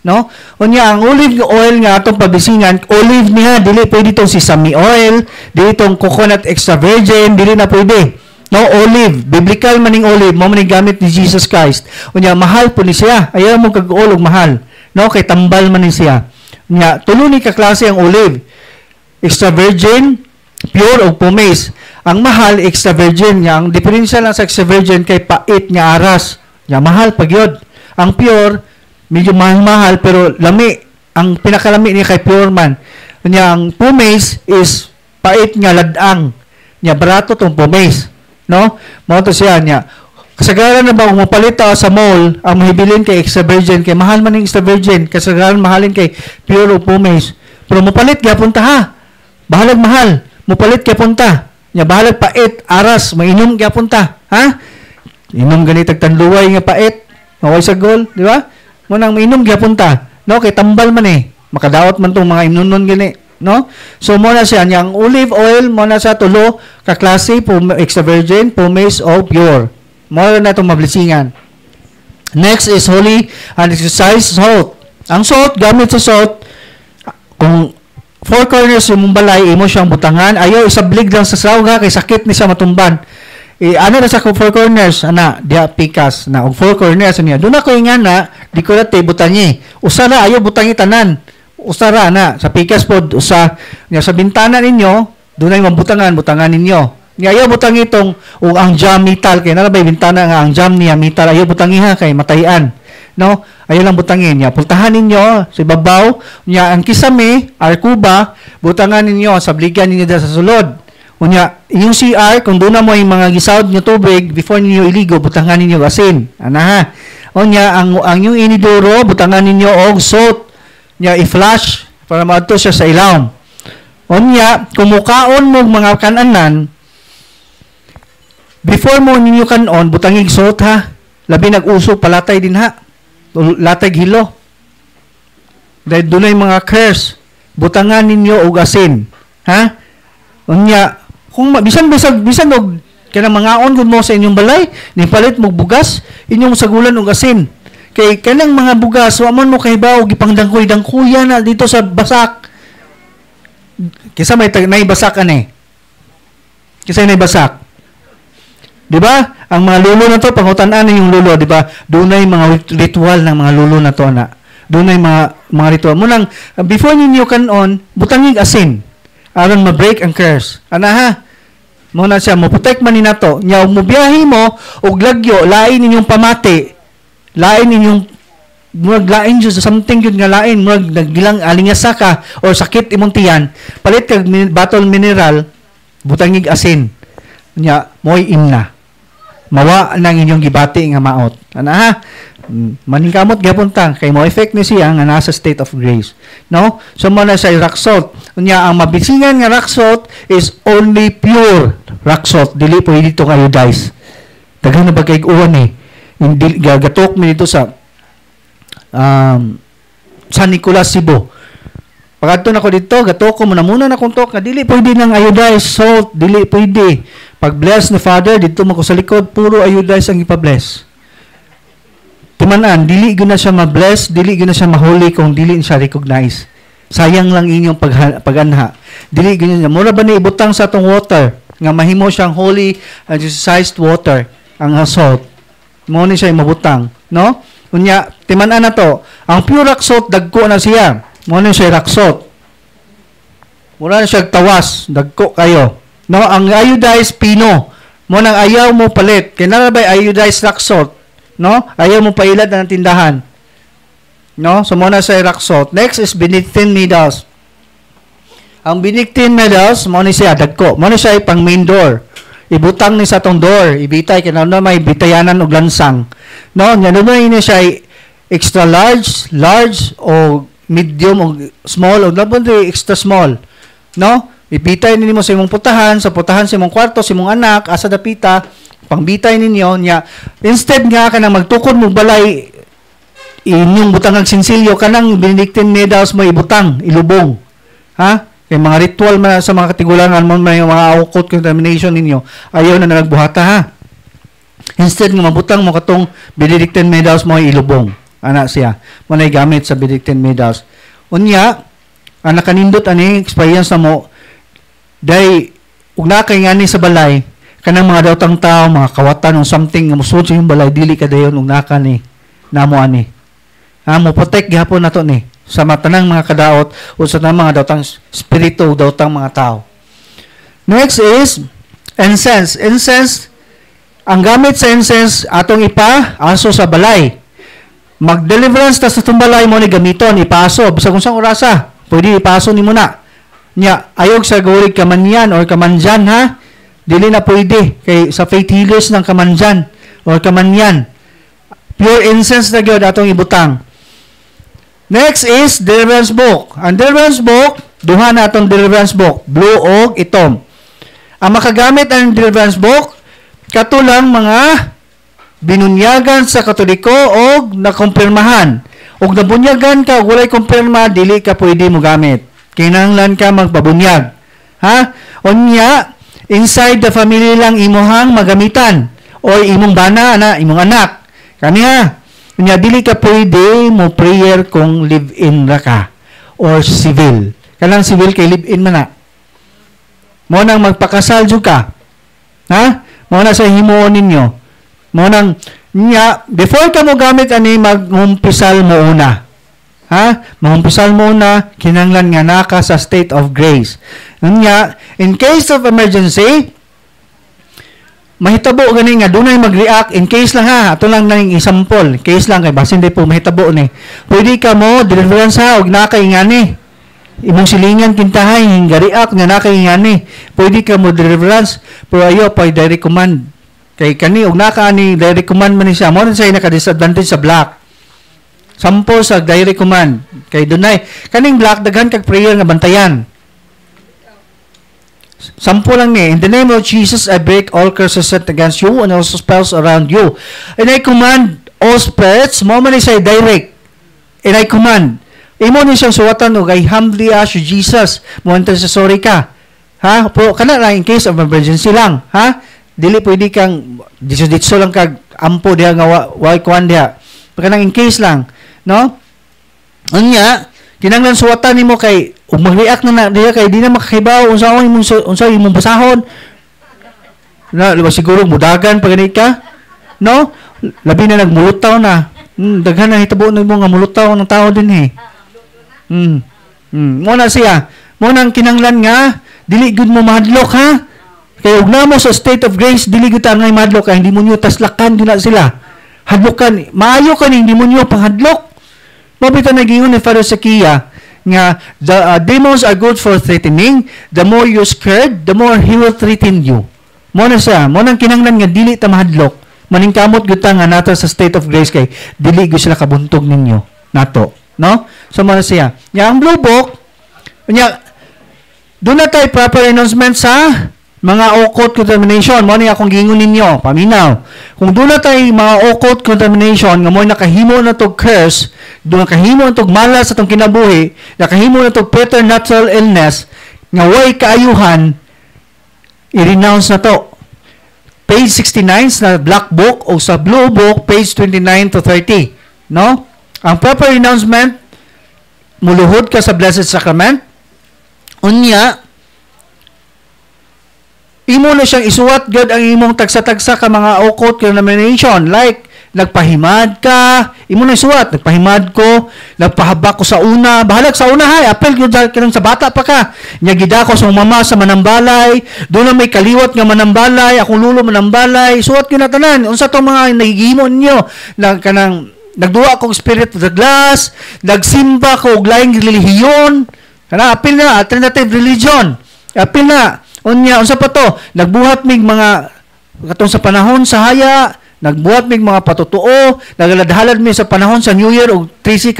no? Unya ang olive oil nga atong pabisingan, olive niya dili pwede itong sesame oil, dili itong coconut extra virgin, dili na pwede. No, olive, biblical maning olive, mo maning gamit ni Jesus Christ. Unya mahal po ni siya. Ayaw mo kag-olog mahal. No, kay tambal man ni siya. Unya tulo ni ka klase ang olive. Extra virgin, pure o pumice. Ang mahal extra virgin nga, ang diferensya lang sa extra virgin kay pait nga aras. Nya mahal pag yun. Ang pure medyo mahal pero lami. Ang pinakalami niya kay pure man. Nya ang pumice is pait nga ladang. Nya barato tong pumice. No? Mo to siya nya. Kasagaran na ba kung mapalit sa mall, ang mahibilin kay extra virgin kay mahal man ng extra virgin, kasagaran mahalin kay pure o pumice. Pero mapalit gyapon ta ha. Bahalag mahal. Mapalit gyapon ta. Nya bahalag pait, aras, mainom gyapon ta, ha? Inom gani tagtanluway nga pait, maway sa gol, di ba? Mo nang mainom gyapon ta. No, kay tambal man eh. Makadawat man tong mga imnonon gani, no? So mo na siya yang olive oil mo na sa tulo ka klase, extra virgin, pumice o pure. Mo na itong mablisingan. Next is holy and exercise salt. Ang salt, gamit sa salt, kung four corners yung balay, imo siyang butangan, ayaw isablig lang sa sawga, kay sakit ni siya matumban. Ano na sa four corners, ana, dia pikas, na, og four corners, niya. Doon ako nga na, di ko natin butangi. Usa na, ayaw butangi tanan. Usa ra na, sa pikas po, usa, niya, sa bintana ninyo, doon ay mabutangan, butangan ninyo. Ayaw butang itong ang jam metal kay nalabay bintana nga ang jam niya metal ayaw butangi ha kay matayan, no? Ayaw lang butangin niya. Pultahan ninyo sa babaw niya ang kisame arkuba butangan ninyo sa bligan ninyo sa sulod. Unya yung CR kung doon na mo yung mga gisawd niyo tubig before ninyo iligo butangan ninyo asin. Ana ha. Unya ang yung inidoro butangan ninyo og salt niya i-flash para maadto siya sa ilawom. Unya kumukaon mo mga kananan before mo ninyo kanon, butangig salt ha. Labi nag-uso, palatay din ha. Latag hilo. Dahil doon ay mga curse. Butangan ninyo og asin. Ha? Unya, kung bisan og kanang mangaon gud mo sa inyong balay, nipalit mo bugas, inyong sagulan og asin. Kay kanang mga bugas, wa man mo kahibaw gipangdangkoy-dangkuya na dito sa basak. Kisa may basak ani. Kisa may basak. Di ba? Ang mga lulo na to, pangutan-an yung lulo, di ba? Doon ay mga ritual ng mga lulo na to na. Doon ay mga ritual. Munang, before ninyo kanon, butangig asin. Aron ma-break ang curse. Ana ha? Muna siya, maputek man na to. Nya, mubiyahe mo, og lagyo, lain ninyong pamati. Lain ninyong, murag lain dyan, something yun nga lain, murag nagbilang alingasa ka, o sakit imong tiyan, palit kag bottle mineral, butangig asin. Nya, mo'y imna. Mawa nang inyong gibati nga maot. Ana ha? Maningkamot gyapon ta kay mo effect ni siya nga nasa state of grace. No? So mo na sa rock salt. Unya ang mabisingan nga rock salt is only pure rock salt. Dili po dito kayo iodize. Daghan na bagay uwan eh. Hindi gagatok mi dito sa San Nicolas, Cebu. Pagkadto na ko dito, gatok ko muna na kung tok, dili pwede ng iodized salt, dili pwede. Pag bless ni Father, dito mo ko sa likod, puro iodized ang ipa-bless. Timanan, dili gina siya ma-bless, dili gina siya ma-holy kung dili siya recognize. Sayang lang inyong pag-anha. Dili gina niya. Mura ba ni ibutang sa atong water, nga mahimo siyang holy and exercised water, ang salt. Mo ni siya mabutang, no? Unya, timanan na to. Ang pure rock salt, dagko na siya. Mo na siya rock salt. Mura na siya tawas, dagko kayo. No, ang iodized pino, mo nang ayaw mo palit. Kaya narabay iodized rock salt, no? Ayaw mo pailad ng tindahan. No? So mo na siya rock salt. Next is Benedictine medals. Ang Benedictine medals, mo na siya dagko. Mo na siya pang main door. Ibutang ni sa tong door, ibitay kaya na may bitayanan og lansang. No, nya no ni siya extra large, large o medium o small o labon extra small. No? Ibitay ninyo sa imong putahan, sa imong kwarto, sa imong anak, asa dapita, pangbitay ninyo nya. Instead nga kanang magtukod mo balay inyong butangang sinsilyo kanang Benedictine medals mo ibutang, ilubong. Ha? Kay mga ritual man sa mga katigulangan mo may mga occult contamination ninyo, ayaw na nagbuhata ha. Instead nga mabutang mo katong Benedictine medals mo ilubong. ana siya mo nay gamit sa Benedictine medals. Unya ang nakanindot ani experience na mo day ug na kay ngani sa balay kanang mga daotang tao mga kawatan o something nga musud sa imong balay dili ka dayon ug naka ni namo ani mo protect gihapon nato ni sa matanang mga kadaot o sa mga daotang espiritu o daotang mga tao. Next is incense. Incense, ang gamit sa incense atong aso sa balay. Mag-deliverance ta sa balay mo ni gamiton ipaso bisag unsang orasa pwede ipaso nimo na nya ayog sa gurig kamanyan or kamanjan ha dili na pwede kay sa faith healers ng kamanjan or kamanyan pure incense na gyud atong ibutang. Next is deliverance book. Ang deliverance book duha na atong deliverance book blue og itom. Ang makagamit ang deliverance book katulang mga binunyagan sa Katoliko og nakumpirmahan. Og nabunyagan ka walay kumpirma dili ka pwede mo gamit. Kinahanglan ka magpabunyag. Ha? Unya inside the family lang imuhang magamitan o imong bana ana imong anak. Kani ha. Unya dili ka pwede mo prayer kung live-in ra ka or civil. Kanang civil kay live-in man na. Mo nang magpakasal jud ka. Ha? Mo na sa himuon ninyo. Mo nang nya before ka mo gamit ani magumpisal mo una. Ha? Magumpisal mo una kinahanglan nga naka sa state of grace. Nya in case of emergency mahitabo gani nga dunay mag-react in case lang ha ato lang nang example case lang kay basin di po mahitabo ni pwede ka mo deliverance ha og nakaingani imong silingan kintahay hingga-react nga nakaingani pwede ka mo deliverance pero ayo pa direct command kay kani og naka ani direct command man ni siya mo sa naka-disadvantage sa black sampo sa direct command kay dunay kaning black daghan kag prayer nga bantayan. Sampo lang ni, in the name of Jesus, I break all curses set against you and also spells around you. And I command all spirits, mo man say direct. And I command, imo ni siyang suwatan o I humbly ask you, Jesus, mo sa sorry ka. Ha? Pero kana lang in case of emergency lang. Ha? Dili pwede kang, ditso lang kag ampo diha nga why kuan diha. Kanang in case lang. No? Unya, kinanglan suwatan nimo kay ug mag-react na diha kay di na makahibaw unsa imong basahon na siguro mudagan pag ganit ka no labi na nagmulutaw na daghan na hitabo nimo nga mulutaw ng tao din mo na siya mo nang kinanglan nga dili gud mo mahadlok ha kay ug namo sa state of grace dili gud ta ngay mahadlok kay hindi mo nyo taslakan gina sila hadlokan maayo kani hindi mo nyo panghadlok mabita nagingon ni Father Sakia nga the demons are good for threatening. The more you scared, the more he will threaten you. Mo na siya, mo nang kinahanglan nga dili ta mahadlok. Maningkamot gyud ta nga nato sa state of grace kay dili gyud sila kabuntog ninyo nato, no? So mo na siya. Nya ang blue book, nya doon na tayo proper announcement sa mga occult contamination. Mo ni akong gingon ninyo, paminaw. Kung doon na tayo mga occult contamination nga mo nakahimo na tog curse, doon nakahimo na tog malas sa tong kinabuhi, nakahimo na tog preternatural illness, nga way kaayuhan, i-renounce na to. Page 69 sa black book o sa blue book, page 29 to 30. No? Ang proper renouncement, muluhod ka sa Blessed Sacrament, unya, imo na siyang isuwat gud ang imong tagsa-tagsa ka mga occult contamination like nagpahimad ka imo na isuwat nagpahimad ko nagpahabak ko sa una bahalag sa una hay apel gyud kanang sa bata pa ka nya gidako sa mama sa manambalay do na may kaliwat nga manambalay akong lulo manambalay suwat gyud na tanan unsa tong mga nahigimo ninyo kanang nagduwa kog spirit of the glass nagsimba ko og laing relihiyon kana apil na alternative religion apil na unya unsa pa to nagbuhat mig mga katong sa panahon sa haya nagbuhat mig mga patutuo nagaladhalad mi sa panahon sa New Year og 13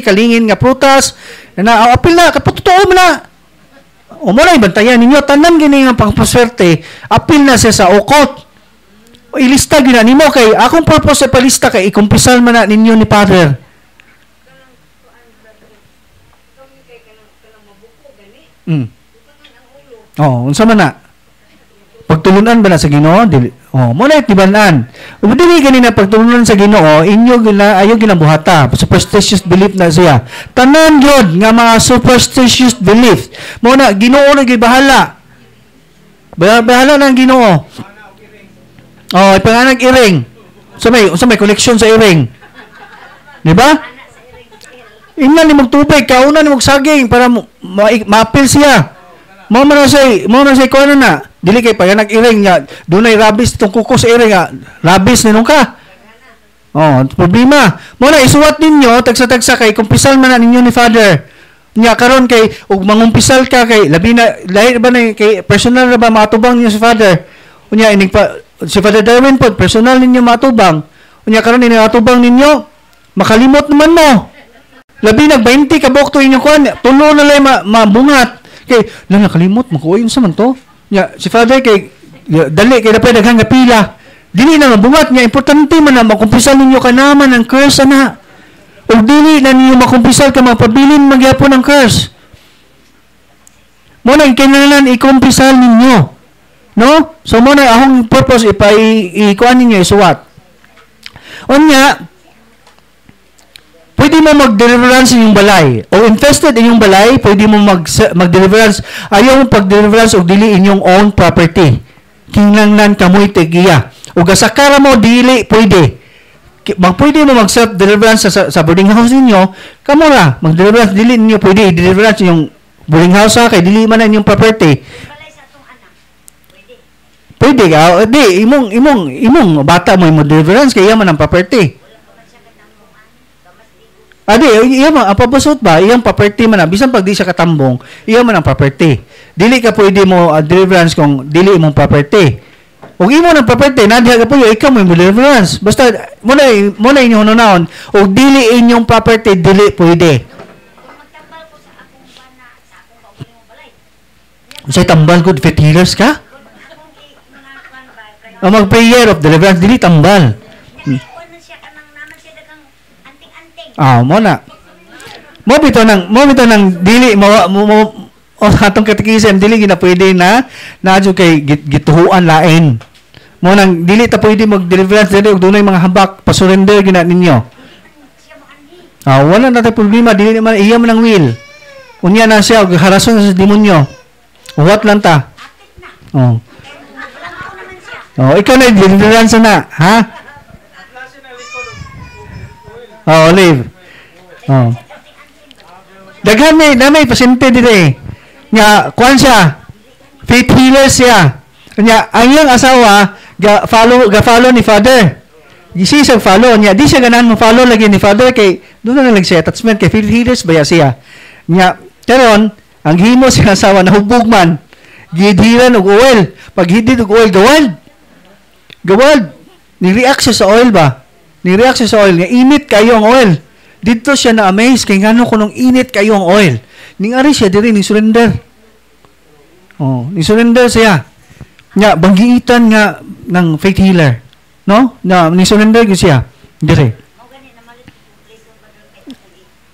kalingin nga prutas na apil na kapatutuo mo na o mo na ibantayan ninyo tanan gini nga pangpaswerte apil na siya sa okot o ilista gina nimo kay akong purpose sa palista kay ikumpisal man na ninyo ni Father unsa man na? Pagtulunan ba na sa Ginoo? Dili. Oh, mo na itibanan. Ug dili ganina pagtulunan sa Ginoo, inyo ayo ginabuhata. Superstitious belief na siya. Tanan gyud nga mga superstitious belief. Mo na Ginoo na gibahala. Bahala ng Ginoo. Oh, ipanganag iring. Sa may connection sa iring. Di ba? Ingnan ni mong tubig, kauna ni mong saging para ma-appeal siya. Mo man say kuno na. Dili kay paganag iring nya, dunay rabies tong kuko sa iring nga. Rabies ninong ka. Oh, problema. Mo na isuwat ninyo tagsa-tagsa kay kumpisal man na ninyo ni Father. Nya karon kay ug mangumpisal ka kay labi na lahi ba na kay personal na ba matubang niyo si Father. Unya ining si Father Darwin pod personal ninyo matubang. Unya karon ini matubang ninyo makalimot naman mo. Labi nag 20 ka bok to inyo kon tulo na lay mabungat. Kay lang nakalimot makuha sa man to. Ya si Father kay dali kay dapat daghang nga pila. Dili na mabungat niya importante man na makumpisal ninyo kanaman ang curse ana. Ug dili na ninyo makumpisal ka mapabilin magyapon ang curse. Mo na kinahanglan ikumpisal ninyo. No? So mo na ahong purpose ikuan ninyo isuwat. Unya pwede mo mag-deliverance inyong balay. O infested inyong balay, pwede mo mag-deliverance. Ayaw mo pag-deliverance o dili inyong own property. Kinanglan kamoy tegiya. O gasakara mo, dili, pwede. Pwede mo mag-self-deliverance sa boarding house ninyo, kamo ra, mag-deliverance, dili ninyo pwede i-deliverance yung boarding house ha, kay dili man inyong property. Pwede ka, di, imong bata mo yung deliverance, kaya man ang property. Adi, iya man, ang pabasot ba, iyang property man na, bisan pag di siya katambong, iya man ang property. Dili ka pwede mo deliverance kung dili imong property. Kung imo ng property, nadiha ka po ikaw mo yung deliverance. Basta, muna inyong hununaon, o dili inyong property, dili pwede. Sa'y tambal ko, fit healers ka? O mag-prayer of deliverance, dili tambal. Mo na. Mo bito nang dili o atong katekism dili gina pwede na nadyo kay gituhuan lain. Mo nang dili ta pwede mag-deliverance dili og dunay mga habak pasurrender gina ninyo. Wala na tay problema dili naman iya man ang will. Unya na siya og harason sa demonyo. What lang ta? Ikaw na deliverance na, ha? Olive. Daghan may pasyente dire. Nga kuan siya. Faith healer siya. Nya ang iyang asawa ga-follow ni Father. Di siya follow niya. Di siya ganahan mo follow lagi ni Father kay doon na lang siya attachment kay faith healers baya siya. Nya karon ang himo siya asawa nahubog man. Gidhiran og oil. Pag hidid og oil gawad. Ni-react siya sa oil ba? Ni-react siya sa oil. Nga init kayo ang oil. Dito siya na-amaze kay ngano kunong init kayo ang oil. Ningari siya diri ni surrender. Ni surrender siya. Nga banggiitan nga ng faith healer. No? Na ni surrender gyud siya diri.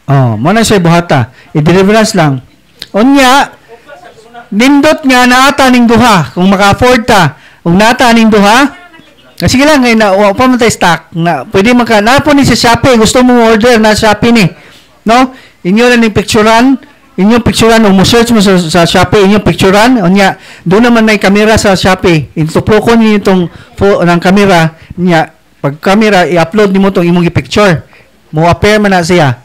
Mo na siya buhata. I-deliverance lang. Unya nindot nga naata ning duha kung maka-afford ta. Kung naata ning duha, sige lang, ngayon na, pa man tayo stock, na, pwede na po ni sa Shopee, gusto mo order na Shopee ni, no? Inyo na yung inyong picturean, o mo-search mo sa Shopee, inyong picturean, o niya, doon naman may camera sa Shopee, intuplo ko niyo itong ng camera, niya, pag camera, i-upload niyo mo itong imong i-picture, mo appear man na siya,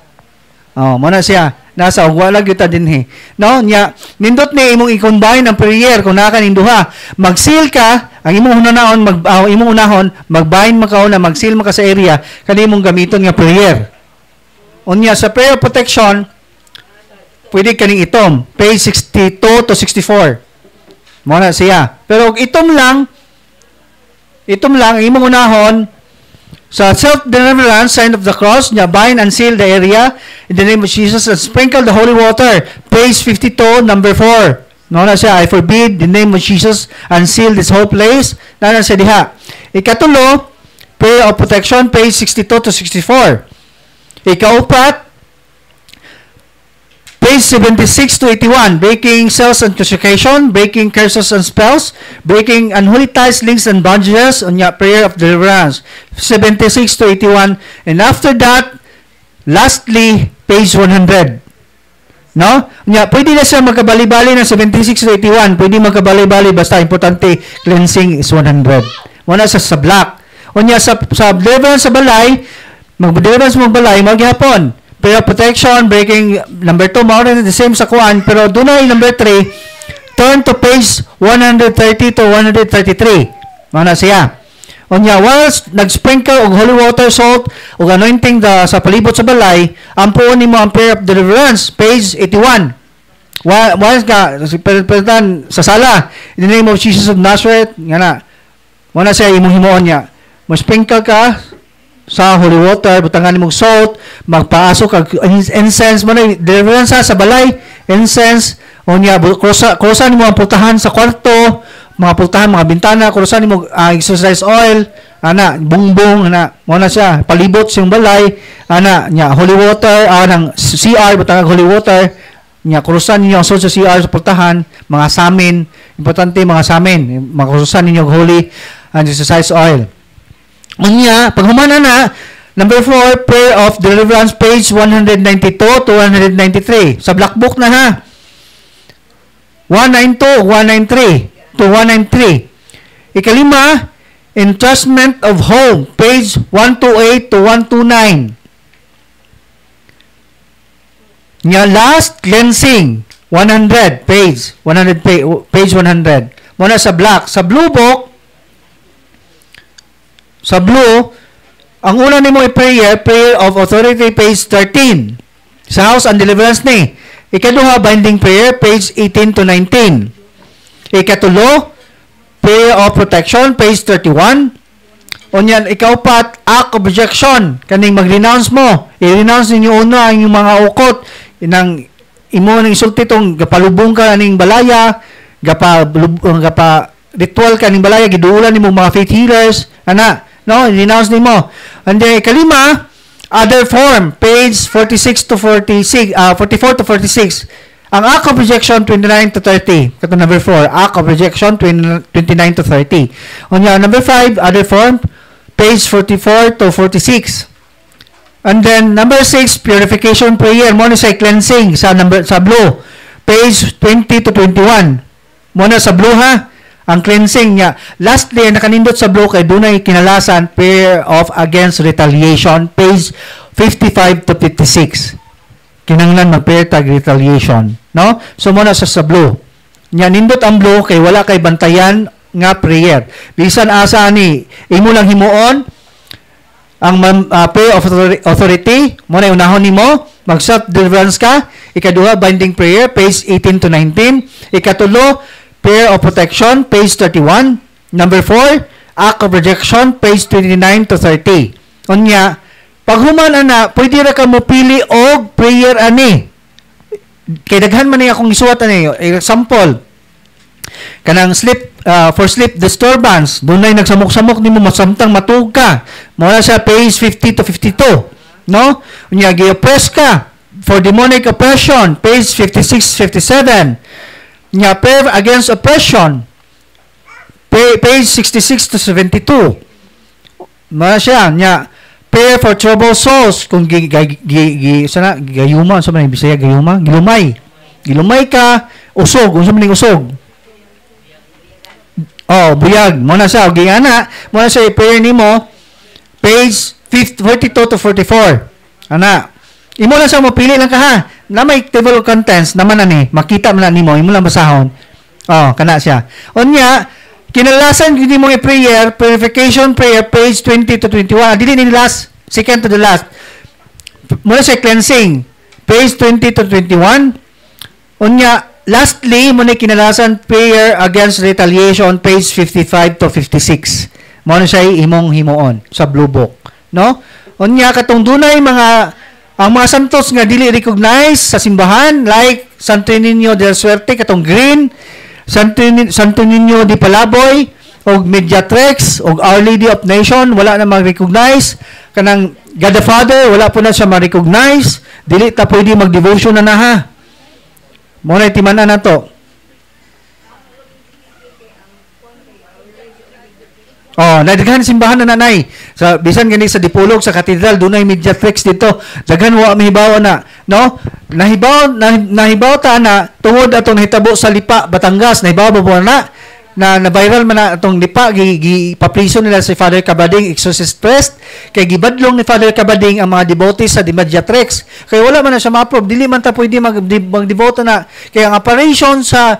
mo na siya, nasa wala kita dinhi. No, nya nindot ni imong i-combine ang prayer kung naa kaning duha. Mag-seal ka, ang imong hunanaon imong unahon, mag-bind makauna, mag-seal maka sa area kani imong gamiton nga prayer. Unya sa prayer protection, pwede kaning itom, page 62 to 64. Mo na siya. Pero itom lang ang imong unahon sa self-deliverance, sign of the cross, niya bind and seal the area in the name of Jesus and sprinkle the holy water. Page 52, number 4. No na siya, I forbid the name of Jesus and seal this whole place. Na siya diha. Ikatulo, prayer of protection, page 62 to 64. Ikaupat, Page 76 to 81, breaking cells and consecration, breaking curses and spells, breaking unholy ties, links, and bondages, unya prayer of deliverance. 76 to 81. And after that, lastly, page 100. No? Unya, pwede na siya magkabali-bali ng 76 to 81. Pwede magkabali-bali, basta importante, cleansing is 100. Muna sa black. Unya, sa deliverance sa balay, mag-deliverance mo balay, maghapon. Prayer of protection, breaking, number 2, more than the same sa kuan, pero doon ay number 3, turn to page 130 to 133. Mana siya. Unya, whilst nag-sprinkle og holy water, salt, og anointing sa palibot sa balay, ang puon nimo ang prayer of deliverance, page 81. Whilst ka, sa sala, in the name of Jesus of Nazareth, nga na, mana siya, imong himuon niya. Mo-sprinkle ka, sa holy water, butangan mong salt, magpaasok kag incense mo na deliverance sa balay, incense, unya kurusan mo ang pultahan sa kwarto, mga pultahan, mga bintana, kurusan mo exercise oil, ana bungbong, ana mo na siya palibot sa balay, ana nya holy water, nang CR butangan holy water, nya kurusan niyo ang salt sa CR sa pultahan, mga samin, importante mga samin, makurusan niyo holy and exercise oil. Unya, pag humana na, number 4, prayer of deliverance, page 192 to 193. Sa black book na ha. 192, 193 to 193. Ikalima, entrustment of home, page 128 to 129. Nya last, cleansing, 100, page 100. Muna sa black. Sa blue book, sa blue, ang una nimo prayer of authority, page 13. Sa house and deliverance ni. Ikaduha, binding prayer, page 18 to 19. Ikatulo, prayer of protection, page 31. Unyan, ikaupat, act of rejection. Kaning mag-renounce mo. I-renounce ninyo una ang inyong mga ukot. Inang imo nang isulti tong gapalubong ka ning balaya, gapa ritual ka ning balaya, giduulan nimo mga faith healers, ana. No, renounce nimo. And then kalima, other form, page 46 to 46, 44 to 46. Ang act of rejection 29 to 30. Kato number 4, act of rejection 29 to 30. On number 5, other form, page 44 to 46. And then number 6, purification prayer, muna sa cleansing sa blue, page 20 to 21. Muna sa blue ha. Ang cleansing niya. Lastly, nakanindot sa blue kay dunay kinalasan, prayer of against retaliation, page 55 to 56. Kinanglan mag-prayer tag retaliation. No? So, muna sa blue. Nya, nindot ang blue kay wala kay bantayan nga prayer. Bisan asa ni, imo lang himuon, ang prayer of authority, muna unahon nimo, mag-self-deliverance ka. Ikaduha, binding prayer, page 18 to 19. Ikatulo, prayer of protection, page 31. Number 4, act of rejection, page 29 to 30. Unya, pag human ana, pwede ra ka mo pili og prayer ani. Kay daghan man ni akong isuwat ani. Example, kanang for sleep disturbance, dunay nagsamok-samok nimo masamtang matug ka. Mao sa page 50 to 52. No? Unya, gi-oppress ka for demonic oppression, page 56, 57. Nya, prayer against oppression, page 66 to 72. Mara siya, nya, prayer for troubled souls, kung gayuma, sa man Bisaya, gayuma, gilumay ka, usog, unsa man usog. Oh, buyag, muna siya, giyana, muna siya, prayer nimo, page 42 to 44. Ana, imo lang siya, mapili lang ka ha. Na may table of contents naman ani, makita man nimo, imo lang basahon. Oh, kana siya. Unya, kinalasan gid mo prayer, purification prayer, page 20 to 21. Dili ni last, second to the last. Muna sa cleansing, page 20 to 21. Unya, lastly, muna kinalasan prayer against retaliation, page 55 to 56. Muna siya imong himuon sa blue book, no? Unya, katong dunay mga ang mga santos nga dili recognize sa simbahan, like Santo Niño del Suerte, katong green, Santo Niño di Palaboy, o Mediatrex, o Our Lady of Nation, wala na mag-recognize. Kanang God the Father, wala po na siya ma-recognize. Dili ta pwede mag-devotion na ha. Mo na timanan na to. Oh, nadaghan simbahan na nanay. Sa bisan gani sa Dipolog sa katedral dunay mediatrix dito. Daghan wa mahibaw na, no? Nahibaw ta na tungod atong hitabo sa Lipa, Batangas, nahibaw ba na viral man na atong Lipa gipapriso nila si Father Cabading exorcist priest kay gibadlong ni Father Cabading ang mga devotees sa mediatrix. Kay wala man na siya ma-approve, dili man ta pwede magdevote na. Kay ang operation sa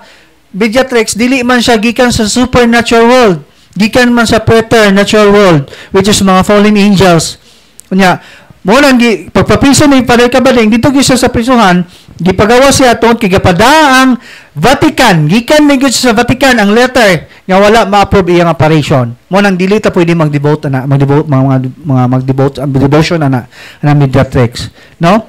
mediatrix dili man siya gikan sa supernatural world. Gikan man sa preternatural world, which is mga fallen angels. Kunya, mo nang pagpapriso ni Father Cabading dito gisa sa prisuhan, gipagawa siya tungod kay gapadaang Vatican, gikan ni sa Vatican ang letter nga wala ma-approve iyang operation. Mo nang dili ta pwede mag-devote na, mag-devote ang devotion na mediatrix, no?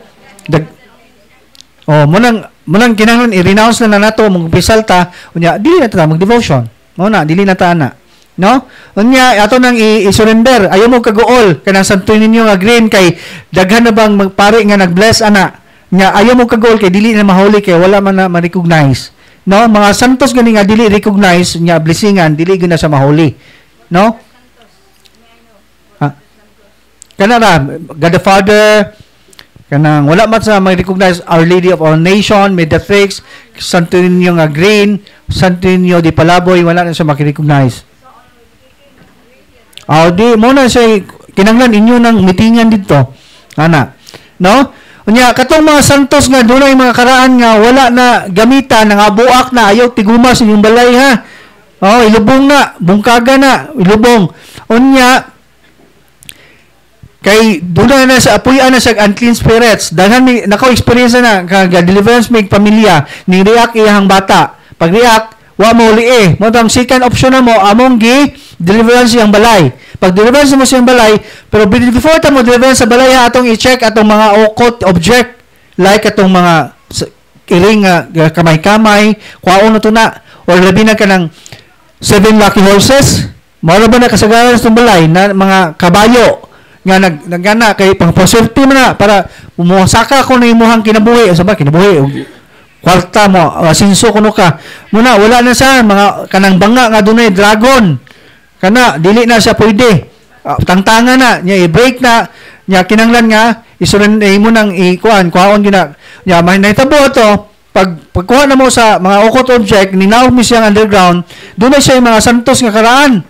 Mo nang kinahanglan i-renounce na nato mong pisalta, unya dili na ta mag-devotion. Mo na dili na ta na. No? Unya ato nang i-surrender. Ayaw mo kagool kanang santo ninyo nga green kay daghan na bang magpare nga nag-bless ana. Nya ayaw mo kagool kay dili na mahuli kay wala man na ma-recognize. No? Mga santos gani nga dili recognize nya blessingan dili gyud na sa mahuli. No? Kana ra God the Father kanang wala man sa ma-recognize Our Lady of All Nation, Mediatrix, santo ninyo nga green, santo ninyo di Palaboy wala na sa ma-recognize. Di mo na siya kinanglan inyo ng mitingan dito. Ana. No? Unya katong mga santos nga dunay mga karaan nga wala na gamitan nga buak na ayaw tigumas inyong balay ha. Ilubong na, bungkaga na, ilubong. Unya kay dunay na sa apuyan na sa unclean spirits. Daghan mi nako-experience na kag deliverance mig pamilya ni react iyang bata. Pag react wa mo uli mo tang second option na mo among deliverance yang balay. Pag deliverance mo siyang balay, pero before ta mo deliverance sa balay atong i-check atong mga occult object like atong mga iring kamay-kamay, kwaon na to na or labi na ka ng 7 lucky horses. Mao ba na kasagaran sa balay na mga kabayo nga naggana kay pang-prosperity man na para mumasaka ko na imuhang kinabuhi sa ba kinabuhi kwarta mo, sinso kuno ka. Muna, wala na sa mga kanang banga nga dunay dragon. Kana, dili na siya pwede. Tangtanga na, niya i-break na, niya kinanglan nga, isurin mo nang kuhaon gina. Niya, mahitabo ito, pagkuha na mo sa mga occult object, ninaw mo siyang underground, doon na siya yung mga santos nga karaan.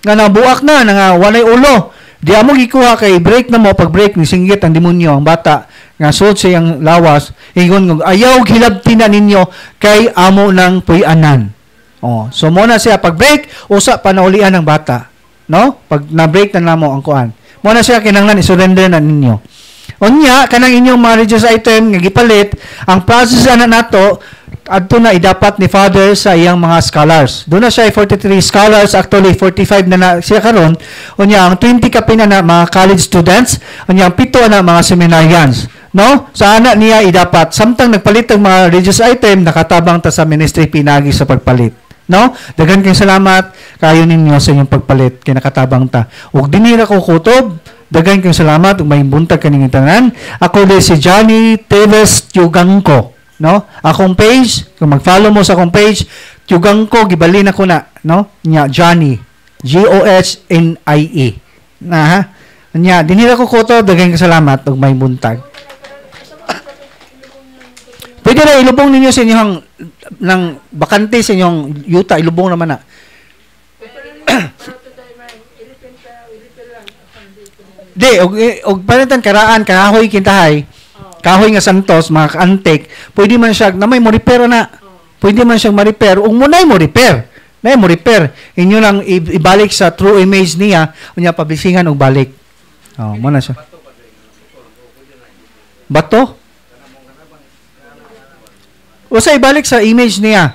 Nga nabuak na, nga walay ulo. Di amo gikuha kay break na mo, pag break, nisinggit ang demonyo, ang bata, nga suot siyang lawas, ingon ayaw hilabti na ninyo kay amo ng puyanan. So mo na siya pag break usa panaulian ng bata, no? Pag na-break na namo ang kuan. Mo na siya kinahanglan i-surrender na ninyo. Unya kanang inyong mga religious item nga gipalit, ang process ana nato adto na idapat ni Father sa iyang mga scholars. Doon na siya 43 scholars, actually 45 na siya karon. Unya ang 20 ka pina na mga college students, unya ang 7 na mga seminarians. No? Sa anak niya idapat samtang nagpalit ang mga religious item nakatabang ta sa ministry pinagi sa pagpalit. No? Daghan kayong salamat kayo ninyo sa inyong pagpalit kay nakatabang ta. Ug dinira ko kutob, daghan kayong salamat ug may buntag kaning tanan. Ako di si Johnny Teves Tiugangco, no? Akong page, kung mag-follow mo sa akong page, Tiugangco gibalin ako na, no? Nya Johnny G-O-H-N-I-E. Na ha? Nya dinira ko kutob, daghan kayong salamat ug may buntag. Pwede na ilubong ninyo sa inyong ng bakante sa inyong yuta, ilubong naman na. Di, og palitan karaan, kahoy kintahay, kahoy nga santos, mga antik, pwede man siya, na may mo repair na. Pwede man siyang ma-repair, ug munay mo repair. Nay mo repair. Inyo lang ibalik sa true image niya, unya pablisingan og balik. Mo na siya. Bato? O sa ibalik sa image niya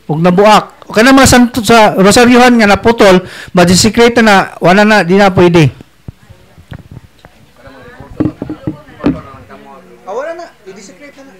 ug nabuak o kana mga santo sa rosaryohan nga naputol ma-desecrate na wala na di na pwede wala na i-desecrate na